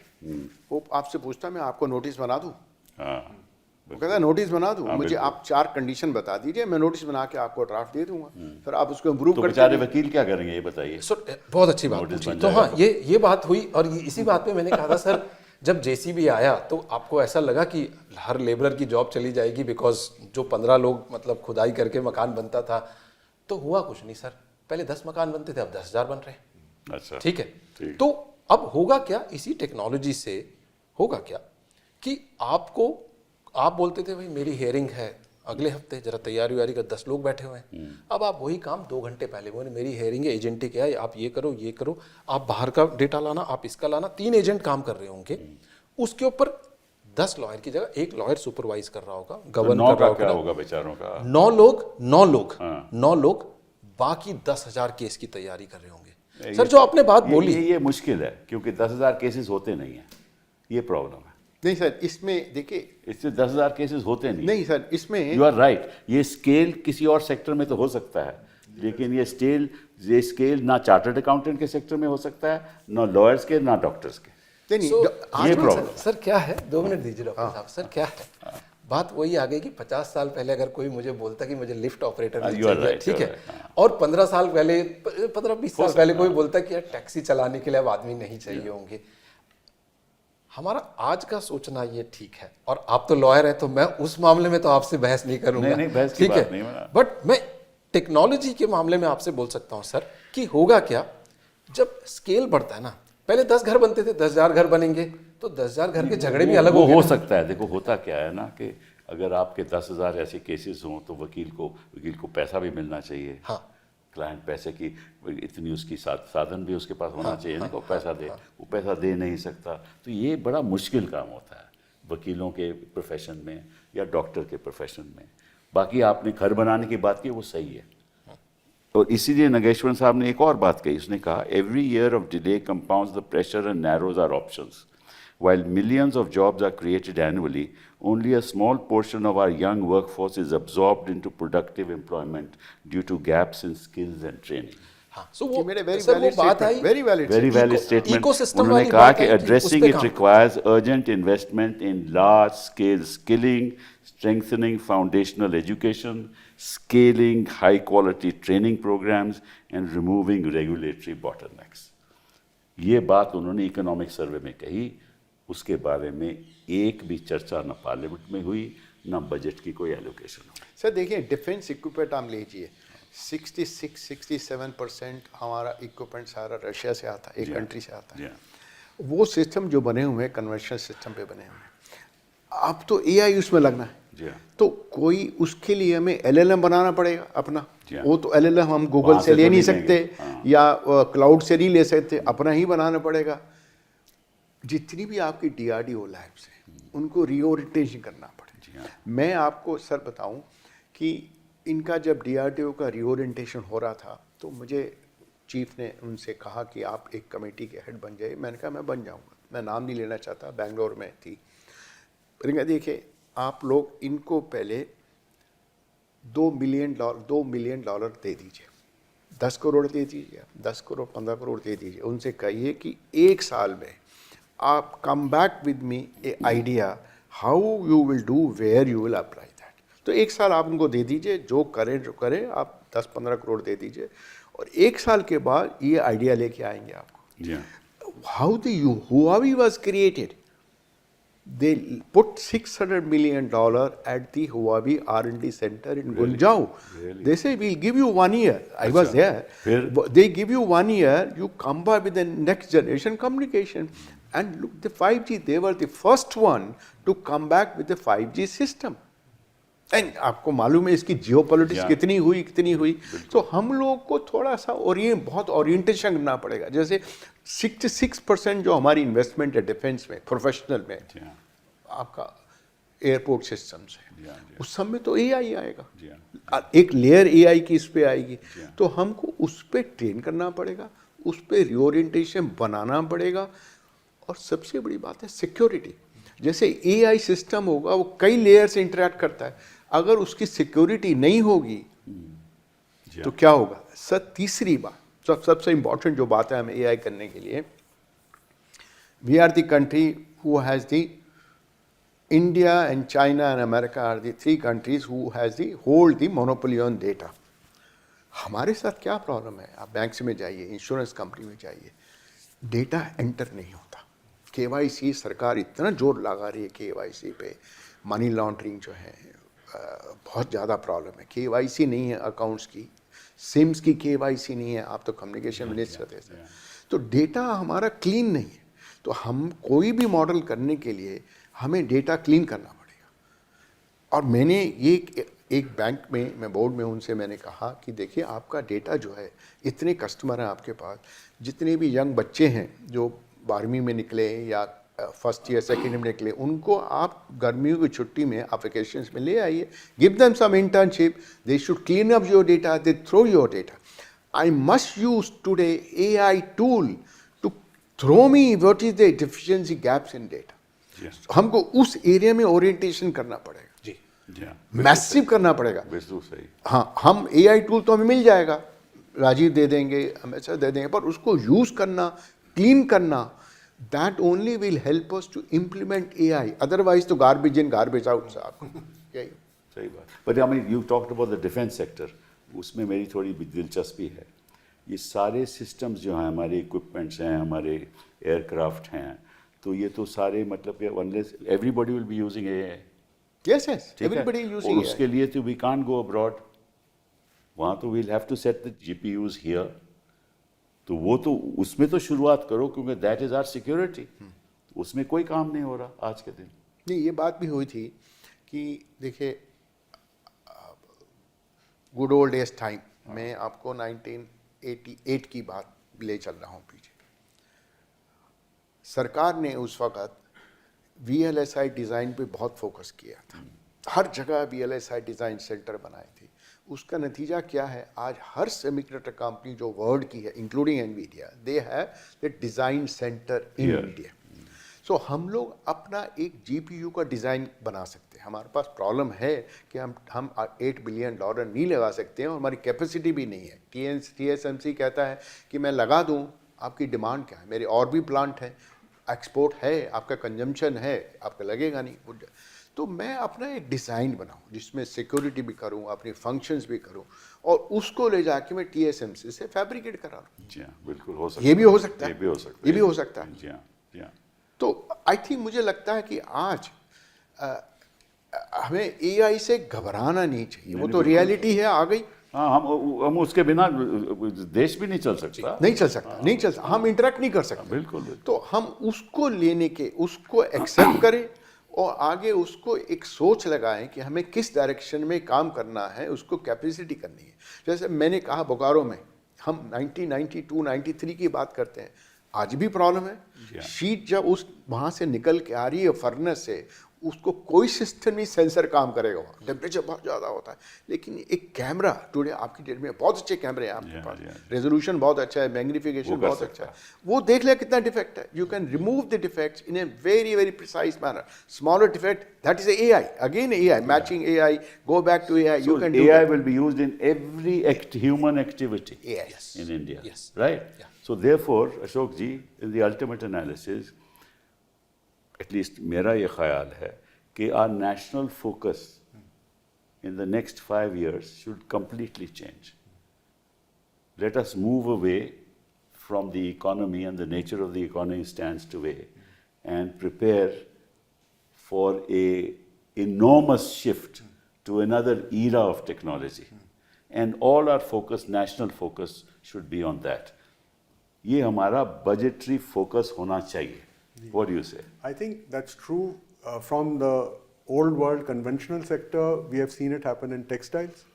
वो आपसे पूछता मैं आपको नोटिस बना दूं, हाँ, वो कहता है नोटिस बना दूं, मुझे बिल्कुल। आप 4 कंडीशन बता दीजिए, मैं नोटिस बना के आपको ड्राफ्ट दे दूंगा, फिर आप उसको इम्प्रूव तो करते बेचारे रहिए। वकील क्या करेंगे ये बताइए। बहुत अच्छी बात नोटिस पूछी। बन तो हाँ, जाएगा। ये बात हुई। और इसी बात पे मैंने कहा था सर, जब JCB आया तो आपको ऐसा लगा कि हर लेबरर की जॉब चली जाएगी, बिकॉज जो 15 लोग मतलब खुदाई करके मकान बनता था, तो हुआ कुछ नहीं सर। पहले 10 मकान बनते थे, अब 10,000 बन रहे हैं। अच्छा, ठीक है। तो अब होगा क्या, इसी टेक्नोलॉजी से होगा क्या कि आप बोलते थे भाई मेरी हियरिंग है अगले हफ्ते, जरा तैयारी वारी कर, 10 लोग बैठे हुए हैं। अब आप वही काम 2 घंटे पहले बोले, मेरी हियरिंग है, एजेंटिक है, आप ये करो, आप बाहर का डेटा लाना, आप इसका लाना, 3 एजेंट काम कर रहे होंगे उसके ऊपर। 10 लॉयर की जगह 1 लॉयर सुपरवाइज कर रहा होगा, गवर्न कर रहा क्या होगा। होगा बेचारों का? 9 लोग बाकी 10,000 केस की तैयारी कर रहे होंगे। सर जो आपने बात बोली, ये मुश्किल है क्योंकि 10,000 केसेस होते नहीं हैं, ये प्रॉब्लम है। नहीं सर, इसमें देखिए, इससे 10,000 केसेस होते नहीं सर, इसमें यू आर राइट। ये स्केल किसी और सेक्टर में तो हो सकता है, लेकिन ये स्केल ना चार्टर्ड अकाउंटेंट के सेक्टर में हो सकता है, ना लॉयर्स के, ना डॉक्टर्स के। नहीं So, ये सर, प्रॉब्लम। सर क्या है, 2 मिनट दीजिए डॉक्टर साहब। सर क्या है, बात वही आ गई कि 50 साल पहले अगर कोई मुझे बोलता कि मुझे लिफ्ट ऑपरेटर You are चाहिए, right, ठीक you are है, right, और 15 साल पहले, 15-20 साल पहले कोई बोलता कि यार टैक्सी चलाने के लिए अब आदमी नहीं चाहिए होंगे। हमारा आज का सोचना ये ठीक है, और आप तो लॉयर हैं तो मैं उस मामले में तो आपसे बहस नहीं करूंगा, नहीं, बहस की ठीक बात है, नहीं बना। बट मैं टेक्नोलॉजी के मामले में आपसे बोल सकता हूँ सर कि होगा क्या जब स्केल बढ़ता है ना। पहले 10 घर बनते थे, 10,000 घर बनेंगे तो 10,000 घर के झगड़े भी अलग वो हो हो गए। सकता है। देखो होता क्या है ना कि अगर आपके 10,000 ऐसे केसेस हों तो वकील को पैसा भी मिलना चाहिए। हाँ, क्लाइंट पैसे की इतनी उसकी साधन भी उसके पास होना चाहिए ना, को पैसा दे, वो पैसा दे नहीं सकता। तो ये बड़ा मुश्किल काम होता है वकीलों के प्रोफेशन में या डॉक्टर के प्रोफेशन में। बाकी आपने घर बनाने की बात की, वो सही है। और इसीलिए नागेश्वर साहब ने एक और बात कही, उसने कहा every year of delay compounds the pressure and narrows our options. While millions of jobs are created annually, only a small portion of our young workforce is absorbed into productive employment due to gaps in skills and training. हाँ, so ये मेरे very सर वो valid बात आई, statement, very valid Very statement. valid statement. ecosystem उन्होंने वाली कहा बात कि है कि addressing उस पे it काम। requires urgent investment in large scale skilling, strengthening foundational education, scaling high quality training programs and removing regulatory bottlenecks. ये बात उन्होंने इकोनॉमिक सर्वे में कही। उसके बारे में एक भी चर्चा न पार्लियामेंट में हुई, न बजट की कोई एलोकेशन हुई। सर देखिए, डिफेंस इक्विपमेंट हम लीजिए, 66-67% हमारा इक्विपमेंट सारा रशिया से आता है, एक कंट्री से आता है। वो सिस्टम जो बने हुए हैं कन्वेंशनल सिस्टम पे बने हुए हैं। अब तो एआई उसमें लगना है, तो कोई उसके लिए हमें एलएलएम बनाना पड़ेगा अपना। वो तो एलएलएम हम गूगल से ले नहीं सकते या क्लाउड से नहीं ले सकते, अपना ही बनाना पड़ेगा। जितनी भी आपकी डीआरडीओ लैब्स हैं उनको रीओरिएंटेशन करना पड़ेगा। मैं आपको सर बताऊं कि इनका जब डीआरडीओ का रीओरिएंटेशन हो रहा था तो मुझे चीफ ने उनसे कहा कि आप एक कमेटी के हेड बन जाइए। मैंने कहा मैं बन जाऊंगा, मैं नाम नहीं लेना चाहता, बेंगलोर में थी। पर देखिए आप लोग इनको पहले $2 मिलियन दे दीजिए, 10 करोड़ दे दीजिए, 10 करोड़ 15 करोड़ दे दीजिए। उनसे कहिए कि एक साल में आप come back with me a idea how you will do, where you will apply that. तो एक साल आप उनको दे दीजिए, जो करें आप 10-15 करोड़ दे दीजिए, और एक साल के बाद ये आइडिया लेके आएंगे आपको। How the Huawei was created, they put $600 million at the Huawei R&D center in Gunjau. They say we'll give you 1 year. I was there. They give you 1 year, you come back with the next generation communication. And look, the 5G, they were the first one to come back with the 5G system. And आपको मालूम है इसकी जियोपॉलिटिक्स कितनी हुई। तो हम लोग को थोड़ा सा बहुत ओरिएंटेशन करना पड़ेगा। जैसे 66% जो हमारी इन्वेस्टमेंट है डिफेंस में, प्रोफेशनल में, आपका एयरपोर्ट सिस्टम्स है, उस सब में तो एआई आएगा, एक लेयर एआई की इस पे आएगी। तो हमको उस पे ट्रेन करना पड़ेगा, उस पे रीओरिएंटेशन बनाना पड़ेगा। और सबसे बड़ी बात है सिक्योरिटी। जैसे एआई सिस्टम होगा वो कई लेयर से इंटरेक्ट करता है, अगर उसकी सिक्योरिटी नहीं होगी तो क्या होगा। सर तीसरी बात, सबसे इंपॉर्टेंट जो बात है हमें एआई करने के लिए, we are the country who has the, India and China and America are the 3 countries who has the hold the monopoly on data. हमारे साथ क्या प्रॉब्लम है, आप बैंक में जाइए, इंश्योरेंस कंपनी में जाइए, डेटा एंटर नहीं होता। केवाईसी सरकार इतना जोर लगा रही है केवाईसी पे, मनी लॉन्ड्रिंग जो है बहुत ज़्यादा प्रॉब्लम है। केवाईसी नहीं है अकाउंट्स की, सिम्स की केवाईसी नहीं है, आप तो कम्युनिकेशन मिनिस्टर थे सर। तो डेटा हमारा क्लीन नहीं है। तो हम कोई भी मॉडल करने के लिए हमें डेटा क्लीन करना पड़ेगा। और मैंने ये एक बैंक में, मैं बोर्ड में उनसे मैंने कहा कि देखिए आपका डेटा जो है, इतने कस्टमर हैं आपके पास, जितने भी यंग बच्चे हैं जो 12वीं में निकले या फर्स्ट ईयर सेकेंड में निकले, उनको आप गर्मियों की छुट्टी में आप वेकेशंस में ले आइए, give them some internship, they should clean up your data, they throw your data. I must use today AI tool to throw me what is the deficiency gaps in data. Yes. हमको उस एरिया में ओरिएंटेशन करना पड़ेगा, जी जी हाँ, मैसिव करना पड़ेगा। बिल्कुल सही। हाँ, हम AI टूल तो हमें मिल जाएगा, राजीव दे देंगे, हम ऐसा दे देंगे, पर उसको यूज करना, क्लीन करना, that only will help us to implement AI, otherwise तो गार्बेज इन गार्बेज आउट साहब। यही सही बात। But I mean you talked about the defence sector, उसमें मेरी थोड़ी दिलचस्पी है। ये सारे सिस्टम्स जो हैं, हमारे इक्विपमेंट्स हैं, हमारे एयरक्राफ्ट हैं, तो ये तो सारे मतलब कि unless everybody will be using AI, yes yes, ठीक है, एवरीबॉडी और यूजिंग उसके लिए तो वी कांट गो अब्रॉड, वहाँ तो we'll have to set the GPUs here, तो वो तो उसमें तो शुरुआत करो, क्योंकि दैट इज आवर सिक्योरिटी। उसमें कोई काम नहीं हो रहा आज के दिन। नहीं, ये बात भी हुई थी कि देखिए गुड ओल्ड डेज टाइम, मैं आपको 1988 की बात ले चल रहा हूँ पीछे। सरकार ने उस वक़्त VLSI डिज़ाइन पे बहुत फोकस किया था, हर जगह VLSI डिज़ाइन सेंटर बनाए थे। उसका नतीजा क्या है, आज हर सेमीकंडक्टर कंपनी जो वर्ल्ड की है, including Nvidia, they have the design centre in Yeah. India. So हम लोग अपना एक GPU का डिज़ाइन बना सकते हैं। हमारे पास प्रॉब्लम है कि हम $8 बिलियन नहीं लगा सकते हैं और हमारी कैपेसिटी भी नहीं है। TSMC कहता है कि मैं लगा दूं, आपकी डिमांड क्या है, मेरे और भी प्लांट हैं, एक्सपोर्ट है, आपका कंजम्पशन है, आपका लगेगा नहीं। तो मैं अपना एक डिज़ाइन बनाऊं जिसमें सिक्योरिटी भी करूं, अपनी फंक्शंस भी करूं, और उसको ले जाके मैं TSMC से फैब्रिकेट करा लूं। जी हाँ, बिल्कुल हो सकता ये भी हो सकता है, ये भी हो सकता है, ये भी हो सकता है। जी हाँ, जी हाँ। तो आई थिंक मुझे लगता है कि आज हमें AI से घबराना नहीं चाहिए, वो तो रियलिटी है, आ गई, हाँ, हम उसके बिना देश भी नहीं चल सकता। नहीं चल सकता, नहीं चल सकता, हम इंटरेक्ट नहीं कर सकते। बिल्कुल, बिल्कुल। तो हम उसको लेने के, उसको एक्सेप्ट करें और आगे उसको एक सोच लगाएं कि हमें किस डायरेक्शन में काम करना है, उसको कैपेसिटी करनी है। जैसे मैंने कहा, बोकारो में हम 1992-93 की बात करते हैं, आज भी प्रॉब्लम है। शीट जब उस वहाँ से निकल के आ रही है फर्नेस से, उसको कोई सिस्टम नहीं, सेंसर काम करेगा, वहाँ टेम्परेचर बहुत ज़्यादा होता है। लेकिन एक कैमरा टुडे आपकी डेट में बहुत अच्छे कैमरे हैं आपके पास, रेजोल्यूशन बहुत अच्छा है, मैग्निफिकेशन बहुत अच्छा है, वो देख ले कितना डिफेक्ट है, you can remove the defects in a very very precise manner. Smaller defect, that is AI, again AI, matching AI, go back to AI, you can do AI that. will be used in every human activity Yes. in India. Yes. Right? Yeah. So therefore, Ashok ji, in the ultimate analysis, at least मेरा ये ख्याल है कि our national focus in the next 5 years should completely change. Let us move away from the economy and the nature of the economy stands today and prepare for a enormous shift to another era of technology. And all our focus, national focus, should be on that. ये हमारा budgetary focus होना चाहिए. What do you say? I think that's true. From the old world conventional sector, we have seen it happen in textiles,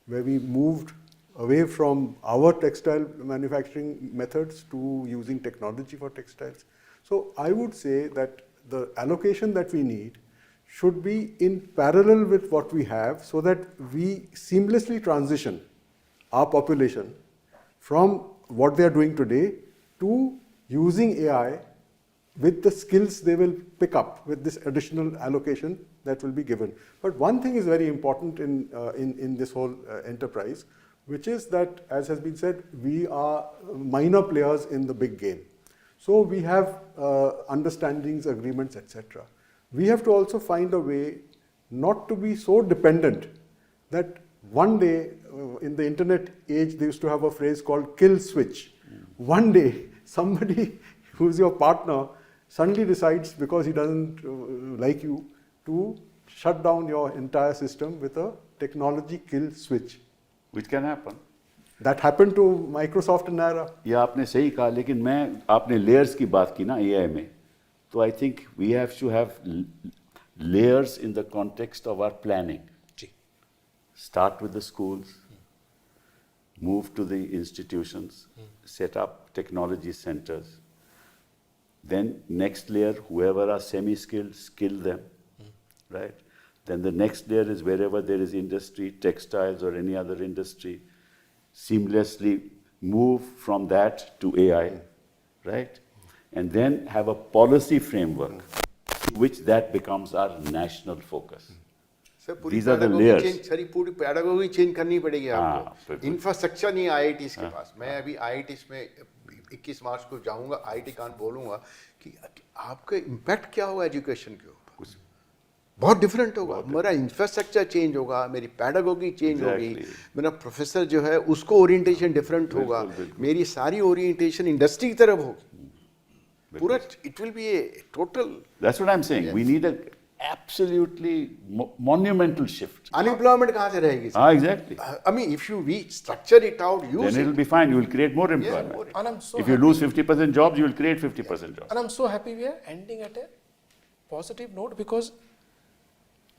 where we moved away from our textile manufacturing methods to using technology for textiles. So I would say that the allocation that we need should be in parallel with what we have, so that we seamlessly transition our population from what they are doing today to using AI with the skills they will pick up with this additional allocation that will be given. But one thing is very important in this whole enterprise, which is that, as has been said, we are minor players in the big game. So we have understandings, agreements, etc. We have to also find a way not to be so dependent that one day, in the internet age, they used to have a phrase called kill switch. One day, somebody who's your partner suddenly decides, because he doesn't like you, to shut down your entire system with a technology kill switch. Which can happen. That happened to Microsoft and Naira. ये आपने सही कहा, लेकिन मैं आपने layers की बात की ना AI में, तो I think we have to have layers in the context of our planning. जी Start with the schools, move to the institutions, set up technology centers. Then next layer, whoever are semi-skilled, skill them, right? Then the next layer is wherever there is industry, textiles or any other industry, seamlessly move from that to AI, right? And then have a policy framework, which that becomes our national focus. Sir पूरी These are the pedagogy layers. change, सारी पूरी पैडागोगी चेंज करनी पड़ेगी हाँ, आपको। बिल्कुल। इंफ्रास्ट्रक्चर नहीं IITs के पास। मैं अभी IITs में 21 मार्च को जाऊंगा, IIT कान बोलूंगा कि आपका इम्पैक्ट क्या होगा एजुकेशन के ऊपर। बहुत डिफरेंट होगा। मेरा इंफ्रास्ट्रक्चर चेंज होगा, मेरी पैडागोगी चेंज होगी, मेरा प्रोफेसर जो है उसको ओरिएंटेशन डिफरेंट होगा, मेरी सारी ओरिएंटेशन इंडस्ट्री की तरफ होगी। पूरा it will be A total. That's what I'm saying. We need a absolutely monumental shift. Unemployment कहाँ से रहेगी? Ah, exactly. I mean, if you structure it out, use Then it. it will be fine. You will create more employment. more. And I'm so If you lose 50% jobs, you will create 50% jobs. And I'm so happy we are ending at a positive note because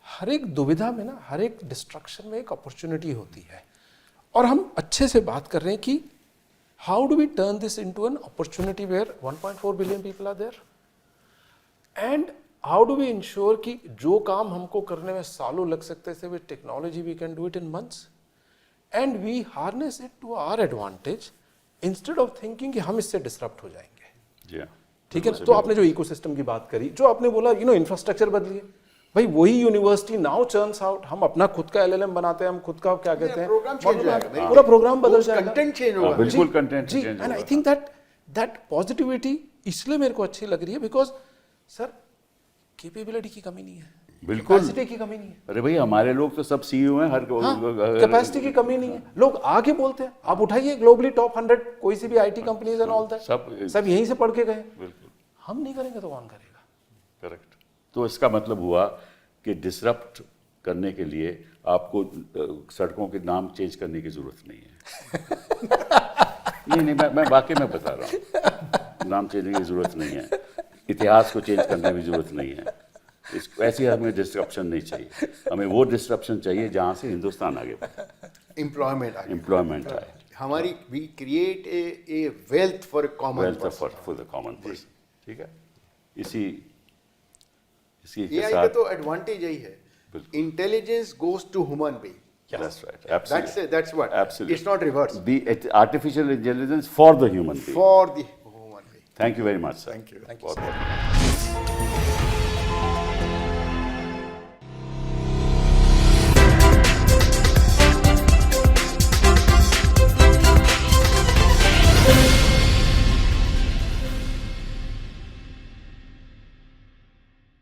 हर एक दुविधा में ना, हर एक डिस्ट्रक्शन में एक अपॉर्चुनिटी होती है और हम अच्छे से बात कर रहे हैं कि how do we turn this into an opportunity where 1.4 billion people are there and how do we ensure कि जो काम हमको करने में सालों लग सकते थे with technology we can do it in months and we harness it to our advantage instead of thinking कि हम इससे डिसरप्ट हो जाएंगे। Yeah. ठीक है ना? तो आपने जो इकोसिस्टम की बात करी, जो आपने बोला इंफ्रास्ट्रक्चर बदलिए, भाई वही यूनिवर्सिटी नाउ चर्न्स आउट, हम अपना खुद का LLM बनाते हैं, हम खुद का क्या कहते हैं प्रोग्राम चेंज हो जाएगा, पूरा प्रोग्राम बदल जाएगा, कंटेंट चेंज होगा। बिल्कुल कंटेंट जी। Change and I think that positivity इसलिए मेरे को अच्छी लग रही है बिकॉज सर कैपेबिलिटी की कमी नहीं है, बिल्कुल। कैपेसिटी की कमी नहीं है, अरे भाई हमारे लोग तो सब CEO हैं हर कैपेसिटी की कमी नहीं है, लोग आगे बोलते हैं। आप उठाइए ग्लोबली टॉप 100 कोई सी भी IT companies and all that, सब यहीं से पढ़ के गए। बिल्कुल हम नहीं करेंगे तो कौन करेगा? करेक्ट। तो इसका मतलब हुआ कि डिसरप्ट करने के लिए आपको सड़कों के नाम चेंज करने की जरूरत नहीं है। नहीं मैं वाकई में बता रहा हूँ, नाम चेंज करने की जरूरत नहीं है, इतिहास को चेंज करने की जरूरत नहीं है। ऐसी हमें डिस्ट्रप्शन नहीं चाहिए, हमें वो डिस्ट्रप्शन चाहिए जहाँ से हिंदुस्तान आगे बढ़े, एम्प्लॉयमेंट आए, हमारी we create a wealth for common wealth for the common person. ठीक है, इसी के AI का तो एडवांटेज यही है, intelligence goes to human being. That's right. Absolutely. That's what. Absolutely. It's not reverse. The artificial intelligence for the human being. For the human being. Thank you very much, sir. Thank you. Thank you, sir.